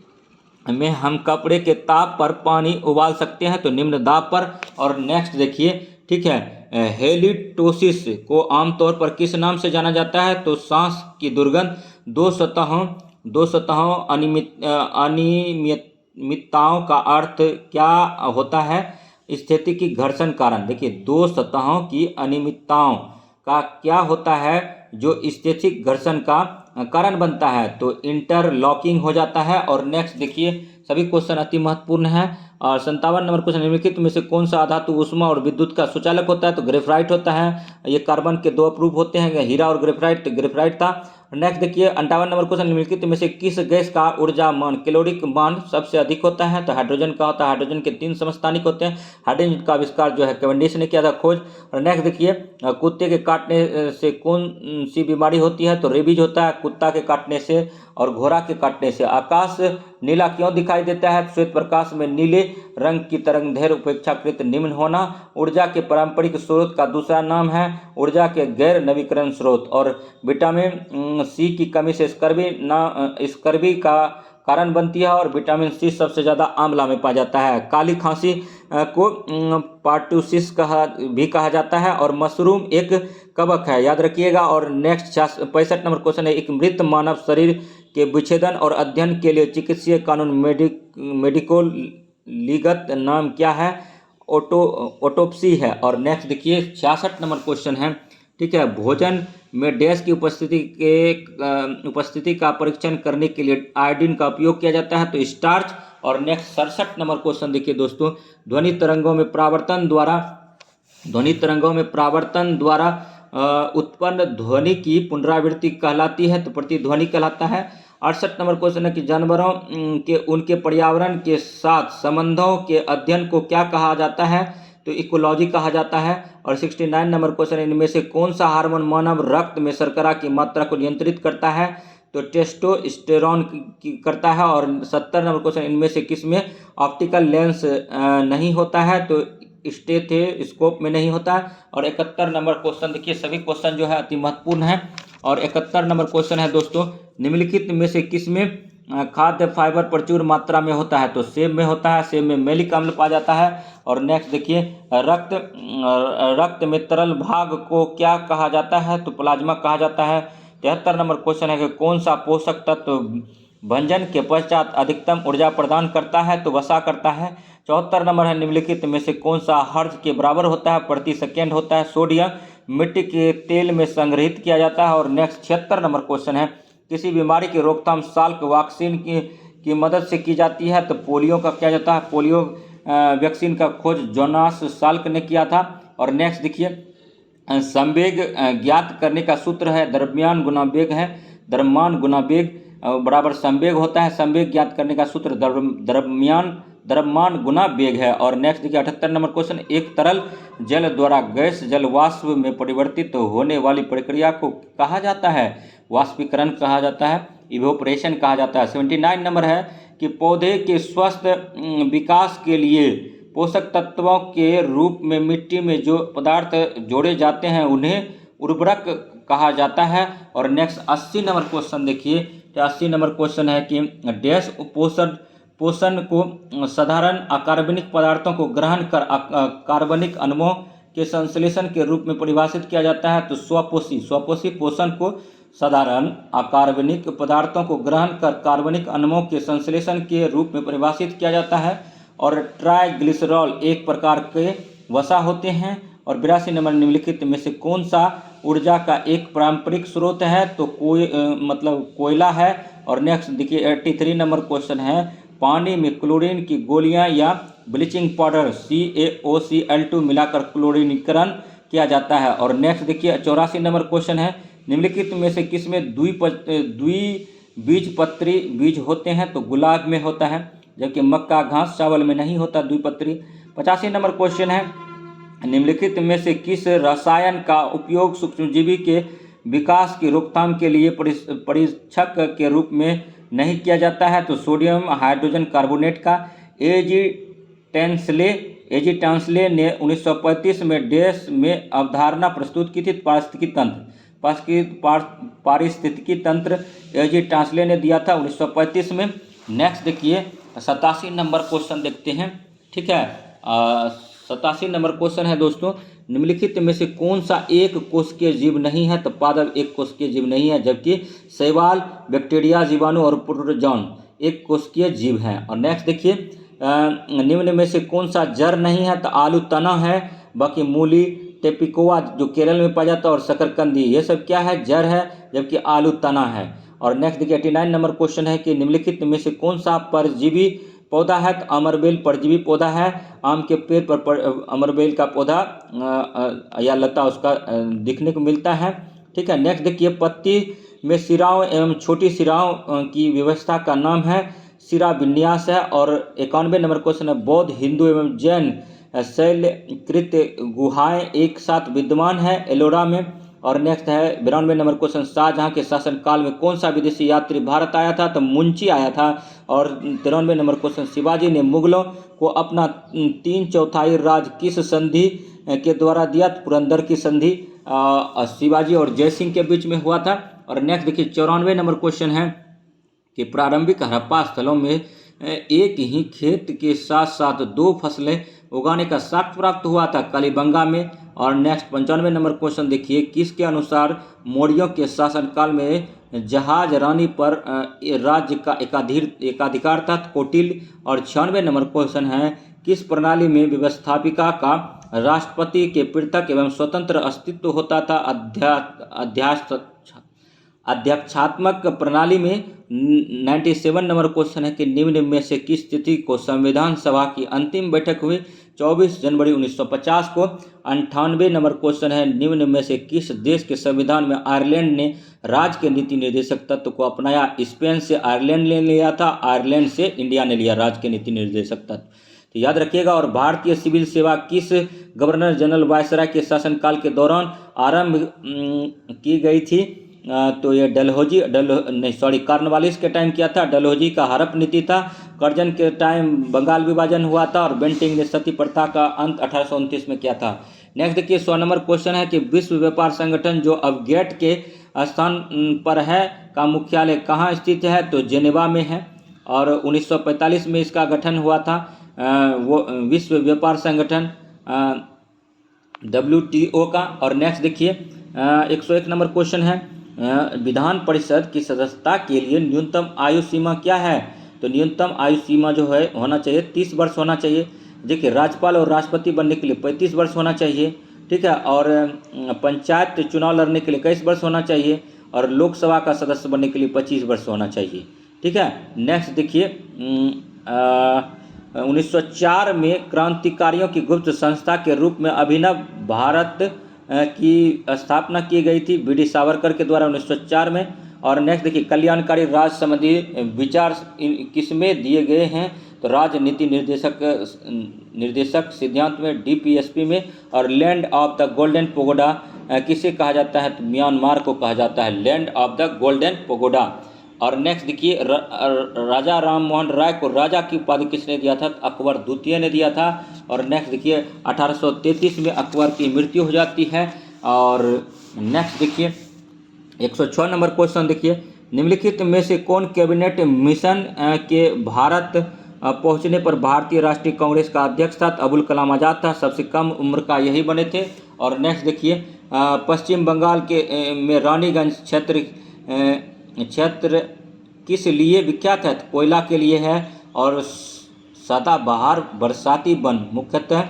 में हम कपड़े के ताप पर पानी उबाल सकते हैं, तो निम्न दाब पर। और नेक्स्ट देखिए, ठीक है, हेलिटोसिस को आमतौर पर किस नाम से जाना जाता है, तो सांस की दुर्गंध, दो सतहों अनियमितताओं का अर्थ क्या होता है, स्थिति की घर्षण कारण। देखिए 2 सतहों की अनियमितताओं का क्या होता है जो स्थितिक घर्षण का कारण बनता है, तो इंटरलॉकिंग हो जाता है। और नेक्स्ट देखिए, सभी क्वेश्चन अति महत्वपूर्ण है। और 57 नंबर क्वेश्चन, निम्नलिखित में से कौन सा धातु ऊष्मा और विद्युत का सुचालक होता है, तो ग्रेफाइट होता है। ये कार्बन के 2 अप्रूप होते हैं, हीरा और ग्रेफाइट, तो ग्रेफाइट था। नेक्स्ट देखिए 58 नंबर क्वेश्चन, निम्नलिखित में से किस गैस का ऊर्जा मान कैलोरिक मान सबसे अधिक होता है, तो हाइड्रोजन का होता है। हाइड्रोजन के 3 समस्थानिक होते हैं। हाइड्रोजन का आविष्कार जो है कैवेंडिश ने किया था, खोज। और नेक्स्ट देखिए, कुत्ते के काटने से कौन सी बीमारी होती है, तो रेबीज होता है। कुत्ता के काटने से और घोड़ा के काटने से। आकाश नीला क्यों दिखाई देता है, श्वेत प्रकाश में नीले रंग की तरंगदैर्घ्य अपेक्षाकृत निम्न होना ऊर्जा के पारंपरिक स्रोत का दूसरा नाम है, ऊर्जा के गैर नवीकरण स्रोत। और विटामिन सी की कमी से स्कर्वी का कारण बनती है। और विटामिन सी सबसे ज़्यादा आंवला में पाया जाता है। काली खांसी को पार्टूसिस भी कहा जाता है। और मशरूम एक कवक है, याद रखिएगा। और नेक्स्ट 65 नंबर क्वेश्चन है, एक मृत मानव शरीर के विच्छेदन और अध्ययन के लिए चिकित्सीय कानून मेडिको लीगत नाम क्या है, ऑटोप्सी है। और नेक्स्ट देखिए 66 नंबर क्वेश्चन है, ठीक है, भोजन में डैश की उपस्थिति का परीक्षण करने के लिए आयोडीन का उपयोग किया जाता है, तो स्टार्च। और नेक्स्ट 67 नंबर क्वेश्चन देखिए दोस्तों, ध्वनि तरंगों में परावर्तन द्वारा उत्पन्न ध्वनि की पुनरावृत्ति कहलाती है, तो प्रतिध्वनि कहलाता है। 68 नंबर क्वेश्चन है कि जानवरों के उनके पर्यावरण के साथ संबंधों के अध्ययन को क्या कहा जाता है, तो इकोलॉजी कहा जाता है। और 69 नंबर क्वेश्चन, इनमें से कौन सा हार्मोन मानव रक्त में शर्करा की मात्रा को नियंत्रित करता है, तो टेस्टोस्टेरोन करता है। और 70 नंबर क्वेश्चन, इनमें से किस में ऑप्टिकल लेंस नहीं होता है, तो स्टेथोस्कोप में नहीं होता है। और 71 नंबर क्वेश्चन देखिए, सभी क्वेश्चन जो है अति महत्वपूर्ण है। और 71 नंबर क्वेश्चन है दोस्तों, निम्नलिखित में से किस में खाद्य फाइबर प्रचुर मात्रा में होता है, तो सेब में होता है। सेब में मैलिक अम्ल पाया जाता है। और नेक्स्ट देखिए, रक्त में तरल भाग को क्या कहा जाता है, तो प्लाज्मा कहा जाता है। 73 नंबर क्वेश्चन है कि कौन सा पोषक तत्व भंजन के पश्चात अधिकतम ऊर्जा प्रदान करता है? तो वसा करता है। 74 नंबर है, निम्नलिखित में से कौन सा हर्ट्ज के बराबर होता है? प्रति सेकेंड होता है। सोडियम मिट्टी के तेल में संग्रहित किया जाता है। और नेक्स्ट 76 नंबर क्वेश्चन है, किसी बीमारी की रोकथाम साल्क वैक्सीन की मदद से की जाती है? तो पोलियो का किया जाता है। पोलियो वैक्सीन का खोज जोनास साल्क ने किया था। और नेक्स्ट देखिए, संवेग ज्ञात करने का सूत्र है द्रव्यमान गुना वेग है। द्रव्यमान गुना वेग बराबर संवेग होता है। संवेग ज्ञात करने का सूत्र द्रव्यमान गुना वेग है। और नेक्स्ट देखिए 78 नंबर क्वेश्चन, एक तरल जल द्वारा गैस जल वाष्प में परिवर्तित होने वाली प्रक्रिया को कहा जाता है? वाष्पीकरण कहा जाता है, इवोपरेशन कहा जाता है। 79 नंबर है कि पौधे के स्वस्थ विकास के लिए पोषक तत्वों के रूप में मिट्टी में जो पदार्थ जोड़े जाते हैं उन्हें उर्वरक कहा जाता है। और नेक्स्ट 80 नंबर क्वेश्चन देखिए, तो 80 नंबर क्वेश्चन है कि डैश पोषण को साधारण अकार्बनिक पदार्थों को ग्रहण कर कार्बनिक अणुओं के संश्लेषण के रूप में परिभाषित किया जाता है? तो स्वपोषी पोषण को साधारण अकार्बनिक पदार्थों को ग्रहण कर कार्बनिक अणुओं के संश्लेषण के रूप में परिभाषित किया जाता है। और ट्राइग्लिसरॉल एक प्रकार के वसा होते हैं। और 82 नंबर, निम्नलिखित में से कौन सा ऊर्जा का एक पारंपरिक स्रोत है? तो कोयला है। और नेक्स्ट देखिए 83 नंबर क्वेश्चन है, पानी में क्लोरीन की गोलियां या ब्लीचिंग पाउडर CaOCl2 मिलाकर क्लोरीनीकरण किया जाता है। और नेक्स्ट देखिए 84 नंबर क्वेश्चन है, निम्नलिखित में से किसमें द्विबीजपत्री बीज होते हैं? तो गुलाब में होता है, जबकि मक्का घास चावल में नहीं होता द्विपत्री। 85 नंबर क्वेश्चन है, निम्नलिखित में से किस रसायन का उपयोग सूक्ष्मजीवी के विकास की रोकथाम के लिए परीक्षक के रूप में नहीं किया जाता है? तो सोडियम हाइड्रोजन कार्बोनेट का। एजी टांसले ने 1935 में डैश में अवधारणा प्रस्तुत की थी? पारिस्थितिकी तंत्र एजी टांसले ने दिया था 1935 में। नेक्स्ट देखिए 87 नंबर क्वेश्चन देखते हैं, ठीक है। 87 नंबर क्वेश्चन है दोस्तों, निम्नलिखित में से कौन सा एक कोशिकीय जीव नहीं है? तो पादप एक कोशिकीय जीव नहीं है, जबकि शैवाल, बैक्टीरिया, जीवाणु और प्रोटोजोन एक कोशिकीय जीव हैं। और नेक्स्ट देखिए, निम्न में से कौन सा जड़ नहीं है? तो आलू तना है, बाकी मूली, टेपिकोआ जो केरल में पाया जाता है, और शकरकंदी, ये सब क्या है? जड़ है, जबकि आलू तना है। और नेक्स्ट देखिए 89 नंबर क्वेश्चन है कि निम्नलिखित में से कौन सा परजीवी पौधा है? तो अमरबेल परजीवी पौधा है। आम के पेड़ पर अमरबेल का पौधा या लता उसका दिखने को मिलता है, ठीक है। नेक्स्ट देखिए, पत्ती में सिराओं एवं छोटी सिराओं की व्यवस्था का नाम है सिरा विन्यास है। और 91 नंबर क्वेश्चन है, बौद्ध, हिंदू एवं जैन शैलकृत गुहाएं एक साथ विद्यमान है एलोरा में। और नेक्स्ट है 92 नंबर क्वेश्चन, शाहजहां के शासनकाल में कौन सा विदेशी यात्री भारत आया था? तो मुंशी आया था। और 93 नंबर क्वेश्चन, शिवाजी ने मुगलों को अपना 3/4 राज किस संधि के द्वारा दिया? पुरंदर की संधि शिवाजी और जयसिंह के बीच में हुआ था। और नेक्स्ट देखिए 94 नंबर क्वेश्चन है कि प्रारंभिक हड़प्पा स्थलों में एक ही खेत के साथ साथ 2 फसलें उगाने का साक्ष्य प्राप्त हुआ था? कलिबंगा में। और नेक्स्ट 95 नंबर क्वेश्चन देखिए, किसके अनुसार मौर्यों के शासनकाल में जहाज रानी पर राज्य का एकाधिकार था? कौटिल्य। और 96 नंबर क्वेश्चन है, किस प्रणाली में व्यवस्थापिका का राष्ट्रपति के पृथक एवं स्वतंत्र अस्तित्व होता था? अध्यक्षात्मक प्रणाली में। 97 नंबर क्वेश्चन है कि निम्न में से किस तिथि को संविधान सभा की अंतिम बैठक हुई? 24 जनवरी 1950 को। 98 नंबर क्वेश्चन है, निम्न में से किस देश के संविधान में आयरलैंड ने राज्य के नीति निर्देशक तत्व को अपनाया? स्पेन से आयरलैंड ने लिया था, आयरलैंड से इंडिया ने लिया राज्य के नीति निर्देशक तत्व, तो याद रखिएगा। और भारतीय सिविल सेवा किस गवर्नर जनरल वायसराय के शासनकाल के दौरान आरंभ की गई थी? तो ये कॉर्नवालिस के टाइम किया था। डलहौजी का हड़प नीति था। कर्जन के टाइम बंगाल विभाजन हुआ था। और बेंटिंग ने सती प्रथा का अंत 1829 में किया था। नेक्स्ट देखिए 100 नंबर क्वेश्चन है कि विश्व व्यापार संगठन जो अब गेट के स्थान पर है का मुख्यालय कहाँ स्थित है? तो जेनेवा में है। और 1945 में इसका गठन हुआ था। वो विश्व व्यापार संगठन WTO का। और नेक्स्ट देखिए 101 नंबर क्वेश्चन है विधान परिषद की सदस्यता के लिए न्यूनतम आयु सीमा क्या है? तो न्यूनतम आयु सीमा जो है होना चाहिए 30 वर्ष होना चाहिए। देखिए, राज्यपाल और राष्ट्रपति बनने के लिए 35 वर्ष होना चाहिए, ठीक है। और पंचायत चुनाव लड़ने के लिए 21 वर्ष होना चाहिए, और लोकसभा का सदस्य बनने के लिए 25 वर्ष होना चाहिए, ठीक है। नेक्स्ट देखिए, 1904 में क्रांतिकारियों की गुप्त संस्था के रूप में अभिनव भारत की स्थापना की गई थी बी डी सावरकर के द्वारा 1904 में। और नेक्स्ट देखिए, कल्याणकारी राज्य संबंधी विचार किसमें दिए गए हैं? तो राजनीति निर्देशक सिद्धांत में, डीपीएसपी में। और land of the golden pagoda किसे कहा जाता है? तो म्यांमार को कहा जाता है land of the golden pagoda. और नेक्स्ट देखिए, राजा राम मोहन राय को राजा की उपाधि किसने दिया था? तो अकबर द्वितीय ने दिया था। और नेक्स्ट देखिए, 1833 में अकबर की मृत्यु हो जाती है। और नेक्स्ट देखिए, 106 नंबर क्वेश्चन देखिए, निम्नलिखित में से कौन कैबिनेट मिशन के भारत पहुंचने पर भारतीय राष्ट्रीय कांग्रेस का अध्यक्ष था? अबुल कलाम आज़ाद था, सबसे कम उम्र का यही बने थे। और नेक्स्ट देखिए, पश्चिम बंगाल के में रानीगंज क्षेत्र किस लिए विख्यात है? तो कोयला के लिए है। और सदाबहार बरसाती वन मुख्यतः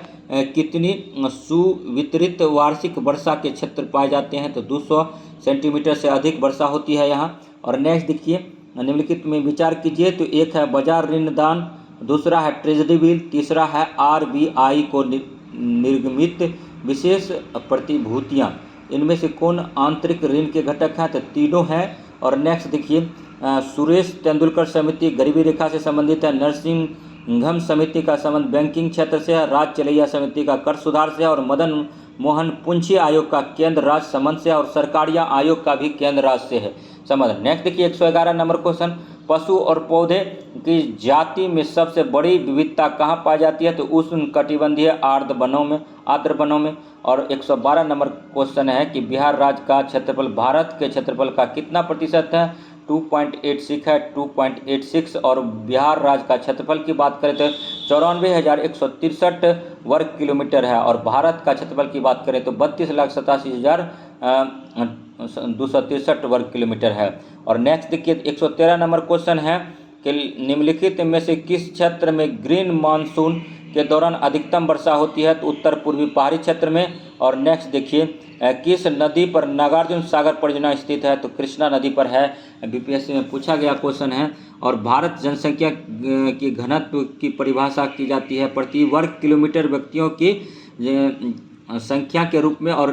कितनी सुवितरित वार्षिक वर्षा के क्षेत्र पाए जाते हैं? तो 200 सेंटीमीटर से अधिक वर्षा होती है यहाँ। और नेक्स्ट देखिए, निम्नलिखित में विचार कीजिए। तो एक है बाजार ऋण दान, दूसरा है ट्रेजरी बिल, तीसरा है आरबीआई को निर्गमित विशेष प्रतिभूतियाँ। इनमें से कौन आंतरिक ऋण के घटक हैं? तो तीनों हैं। और नेक्स्ट देखिए, सुरेश तेंदुलकर समिति गरीबी रेखा से संबंधित है, नरसिंघम समिति का संबंध बैंकिंग क्षेत्र से है, राज चलैया समिति का कर सुधार से है, और मदन मोहन पुंछी आयोग का केंद्र राज्य संबंध से है, और सरकारिया आयोग का भी केंद्र राज्य से है संबंध। नेक्स्ट देखिए, 111 नंबर क्वेश्चन, पशु और पौधे की जाति में सबसे बड़ी विविधता कहाँ पाई जाती है? तो उष्ण कटिबंधीय आर्द्र वनों में। और 112 नंबर क्वेश्चन है कि बिहार राज्य का क्षेत्रफल भारत के क्षेत्रफल का कितना प्रतिशत है? 2.86 है, 2.86। और बिहार राज्य का क्षेत्रफल की बात करें तो 94,163 वर्ग किलोमीटर है। और भारत का क्षेत्रफल की बात करें तो 32,87,263 वर्ग किलोमीटर है। और नेक्स्ट देखिए, 113 नंबर क्वेश्चन है कि निम्नलिखित में से किस क्षेत्र में ग्रीन मानसून के दौरान अधिकतम वर्षा होती है? तो उत्तर पूर्वी पहाड़ी क्षेत्र में। और नेक्स्ट देखिए, किस नदी पर नागार्जुन सागर परियोजना स्थित है? तो कृष्णा नदी पर है, बीपीएससी में पूछा गया क्वेश्चन है। और भारत जनसंख्या की घनत्व की परिभाषा की जाती है प्रति वर्ग किलोमीटर व्यक्तियों की संख्या के रूप में। और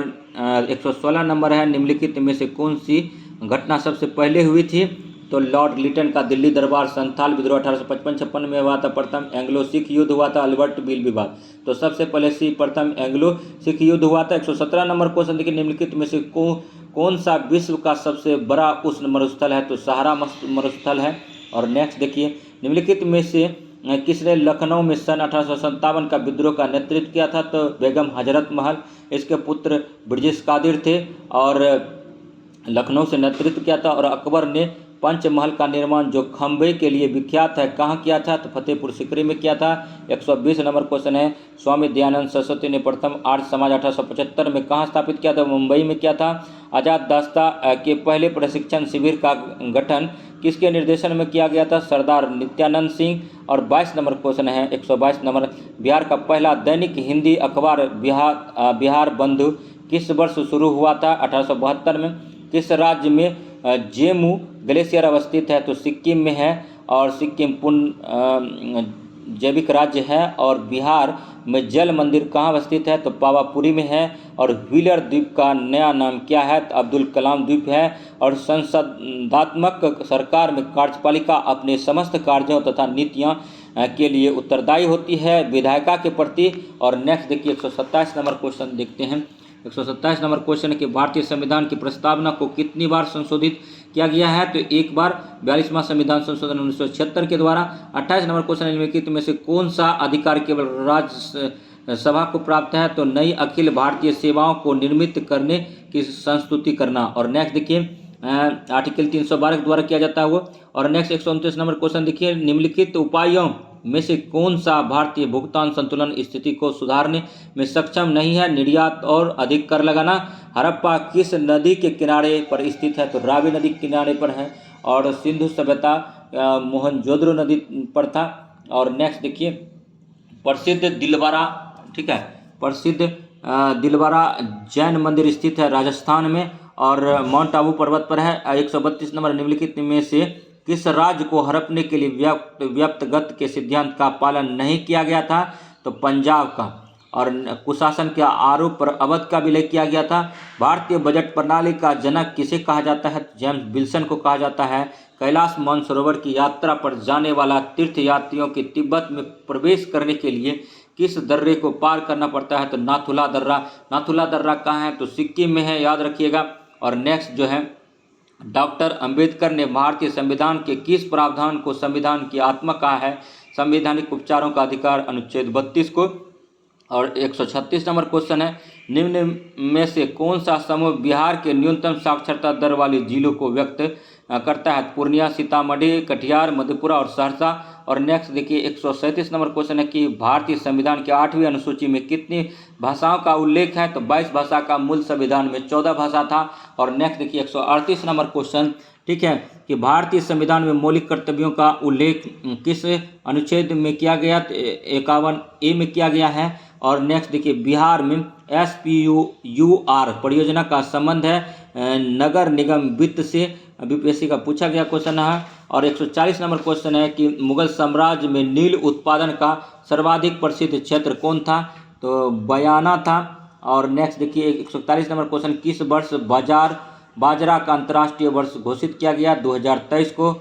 116 नंबर है, निम्नलिखित में से कौन सी घटना सबसे पहले हुई थी? तो लॉर्ड लिटन का दिल्ली दरबार, संथाल विद्रोह 1855-56 में हुआ था, प्रथम एंग्लो सिख युद्ध हुआ था, अल्बर्ट बिल विवाद। तो सबसे पहले प्रथम एंग्लो सिख युद्ध हुआ था। 117 नंबर क्वेश्चन देखिए, निम्नलिखित में से कौन सा विश्व का सबसे बड़ा उष्ण मरुस्थल है? तो सहारा मरुस्थल है। और नेक्स्ट देखिए, निम्नलिखित में से किसने लखनऊ में सन 1857 का विद्रोह का नेतृत्व किया था? तो बेगम हजरत महल, इसके पुत्र ब्रिजेश कादिर थे, और लखनऊ से नेतृत्व किया था। और अकबर ने पंचमहल का निर्माण जो खंबे के लिए विख्यात है कहाँ किया था? तो फतेहपुर सीकरी में किया था। 120 नंबर क्वेश्चन है, स्वामी दयानंद सरस्वती ने प्रथम आर्य समाज 1875 में कहाँ स्थापित किया था? मुंबई में किया था। आज़ाद दास्ता के पहले प्रशिक्षण शिविर का गठन किसके निर्देशन में किया गया था? सरदार नित्यानंद सिंह। और 22 नंबर क्वेश्चन है, 122 नंबर, बिहार का पहला दैनिक हिंदी अखबार बिहार बंधु किस वर्ष शुरू हुआ था? 1872 में। किस राज्य में जेमू ग्लेशियर अवस्थित है? तो सिक्किम में है, और सिक्किम पूर्ण जैविक राज्य है। और बिहार में जल मंदिर कहाँ अवस्थित है? तो पावापुरी में है। और व्हीलर द्वीप का नया नाम क्या है? तो अब्दुल कलाम द्वीप है। और संसदात्मक सरकार में कार्यपालिका अपने समस्त कार्यों तथा नीतियाँ के लिए उत्तरदायी होती है विधायिका के प्रति। और नेक्स्ट देखिए, 127 नंबर क्वेश्चन देखते हैं। 127 नंबर क्वेश्चन है कि भारतीय संविधान की प्रस्तावना को कितनी बार संशोधित किया गया है? तो एक बार, 42वां संविधान संशोधन 1976 के द्वारा। 28 नंबर क्वेश्चन निम्नलिखित में से कौन सा अधिकार केवल राज्य सभा को प्राप्त है? तो नई अखिल भारतीय सेवाओं को निर्मित करने की संस्तुति करना। और नेक्स्ट देखिए, आर्टिकल 312 के द्वारा किया जाता है वो। और नेक्स्ट 129 नंबर क्वेश्चन देखिए, निम्नलिखित उपायों में से कौन सा भारतीय भुगतान संतुलन स्थिति को सुधारने में सक्षम नहीं है? निर्यात और अधिक कर लगाना। हड़प्पा किस नदी के किनारे पर स्थित है? तो रावी नदी के किनारे पर है। और सिंधु सभ्यता मोहनजोदड़ो नदी पर था। और नेक्स्ट देखिए, प्रसिद्ध दिलवारा, ठीक है, प्रसिद्ध दिलवारा जैन मंदिर स्थित है राजस्थान में और माउंट आबू पर्वत पर है। 132 नंबर, निम्नलिखित में से किस राज्य को हड़पने के लिए व्यक्तिगत के सिद्धांत का पालन नहीं किया गया था? तो पंजाब का। और कुशासन के आरोप पर अवध का विलय किया गया था। भारतीय बजट प्रणाली का जनक किसे कहा जाता है? जेम्स विल्सन को कहा जाता है। कैलाश मानसरोवर की यात्रा पर जाने वाला तीर्थयात्रियों के तिब्बत में प्रवेश करने के लिए किस दर्रे को पार करना पड़ता है? तो नाथुला दर्रा। नाथुला दर्रा कहाँ है? तो सिक्किम में है, याद रखिएगा। और नेक्स्ट जो है, डॉक्टर अंबेडकर ने भारतीय संविधान के किस प्रावधान को संविधान की आत्मा कहा है? संवैधानिक उपचारों का अधिकार, अनुच्छेद 32 को। और 136 नंबर क्वेश्चन है, निम्न में से कौन सा समूह बिहार के न्यूनतम साक्षरता दर वाली जिलों को व्यक्त करता है? पूर्णिया, सीतामढ़ी, कटिहार, मधेपुरा और सहरसा। और नेक्स्ट देखिए, 137 नंबर क्वेश्चन है कि भारतीय संविधान के 8वीं अनुसूची में कितनी भाषाओं का उल्लेख है? तो 22 भाषा का, मूल संविधान में 14 भाषा था। और नेक्स्ट देखिए, 138 नंबर क्वेश्चन, ठीक है, कि भारतीय संविधान में मौलिक कर्तव्यों का उल्लेख किस अनुच्छेद में किया गया? 51A में किया गया है। और नेक्स्ट देखिए, बिहार में SPUR परियोजना का संबंध है नगर निगम वित्त से, बीपीएससी का पूछा गया क्वेश्चन है। और 140 नंबर क्वेश्चन है कि मुगल साम्राज्य में नील उत्पादन का सर्वाधिक प्रसिद्ध क्षेत्र कौन था? तो बयाना था। और नेक्स्ट देखिए, 141 नंबर क्वेश्चन, किस वर्ष बाजरा का अंतर्राष्ट्रीय वर्ष घोषित किया गया? 2023 को।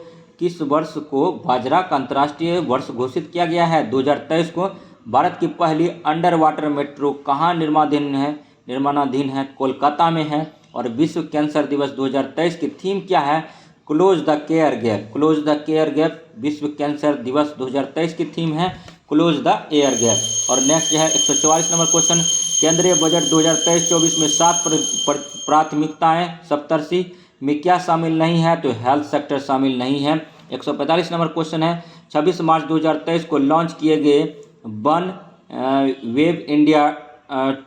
किस वर्ष को बाजरा का अंतर्राष्ट्रीय वर्ष घोषित किया गया है? 2023 को। भारत की पहली अंडर वाटर मेट्रो कहाँ निर्माणाधीन है? कोलकाता में है। और विश्व कैंसर दिवस 2023 की थीम क्या है? Close the care gap. Close the care gap विश्व कैंसर दिवस 2023 की थीम है, क्लोज द एयर गैप। और नेक्स्ट जो है 144 नंबर क्वेश्चन, केंद्रीय बजट 2023-24 में 7 प्राथमिकताएं सप्तर्षि में क्या शामिल नहीं है? तो हेल्थ सेक्टर शामिल नहीं है। 145 नंबर क्वेश्चन है, 26 मार्च 2023 को लॉन्च किए गए वन वेब इंडिया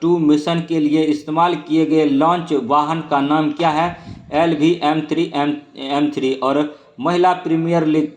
2 मिशन के लिए इस्तेमाल किए गए लॉन्च वाहन का नाम क्या है? LV-M3 और महिला प्रीमियर लीग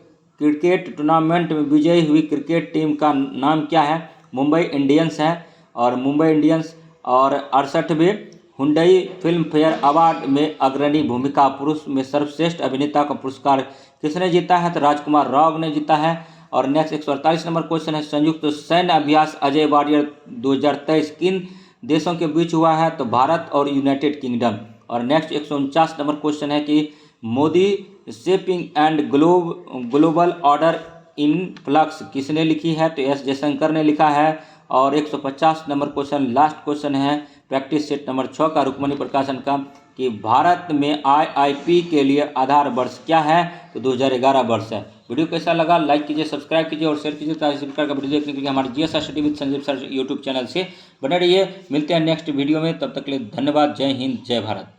क्रिकेट टूर्नामेंट में विजयी हुई क्रिकेट टीम का नाम क्या है? मुंबई इंडियंस है। और मुंबई इंडियंस। और 68वें हुंडई फिल्म फेयर अवार्ड में अग्रणी भूमिका पुरुष में सर्वश्रेष्ठ अभिनेता का पुरस्कार किसने जीता है? तो राजकुमार राव ने जीता है। और नेक्स्ट 148 नंबर क्वेश्चन है, संयुक्त सैन्य अभ्यास अजय वॉरियर 2023 किन देशों के बीच हुआ है? तो भारत और यूनाइटेड किंगडम। और नेक्स्ट 149 नंबर क्वेश्चन है कि Modi shaping and global order in flux किसने लिखी है? तो एस जयशंकर ने लिखा है। और 150 नंबर क्वेश्चन, लास्ट क्वेश्चन है प्रैक्टिस सेट नंबर 6 का, रुक्मणी प्रकाशन का, कि भारत में IIP के लिए आधार वर्ष क्या है? तो 2011 वर्ष है। वीडियो कैसा लगा? लाइक कीजिए, सब्सक्राइब कीजिए और शेयर कीजिए ताकि इस प्रकार का वीडियो देखने के लिए हमारे GS study with Sanjeev sir YouTube channel से बने रहिए। मिलते हैं नेक्स्ट वीडियो में, तब तक के लिए धन्यवाद। जय हिंद, जय भारत।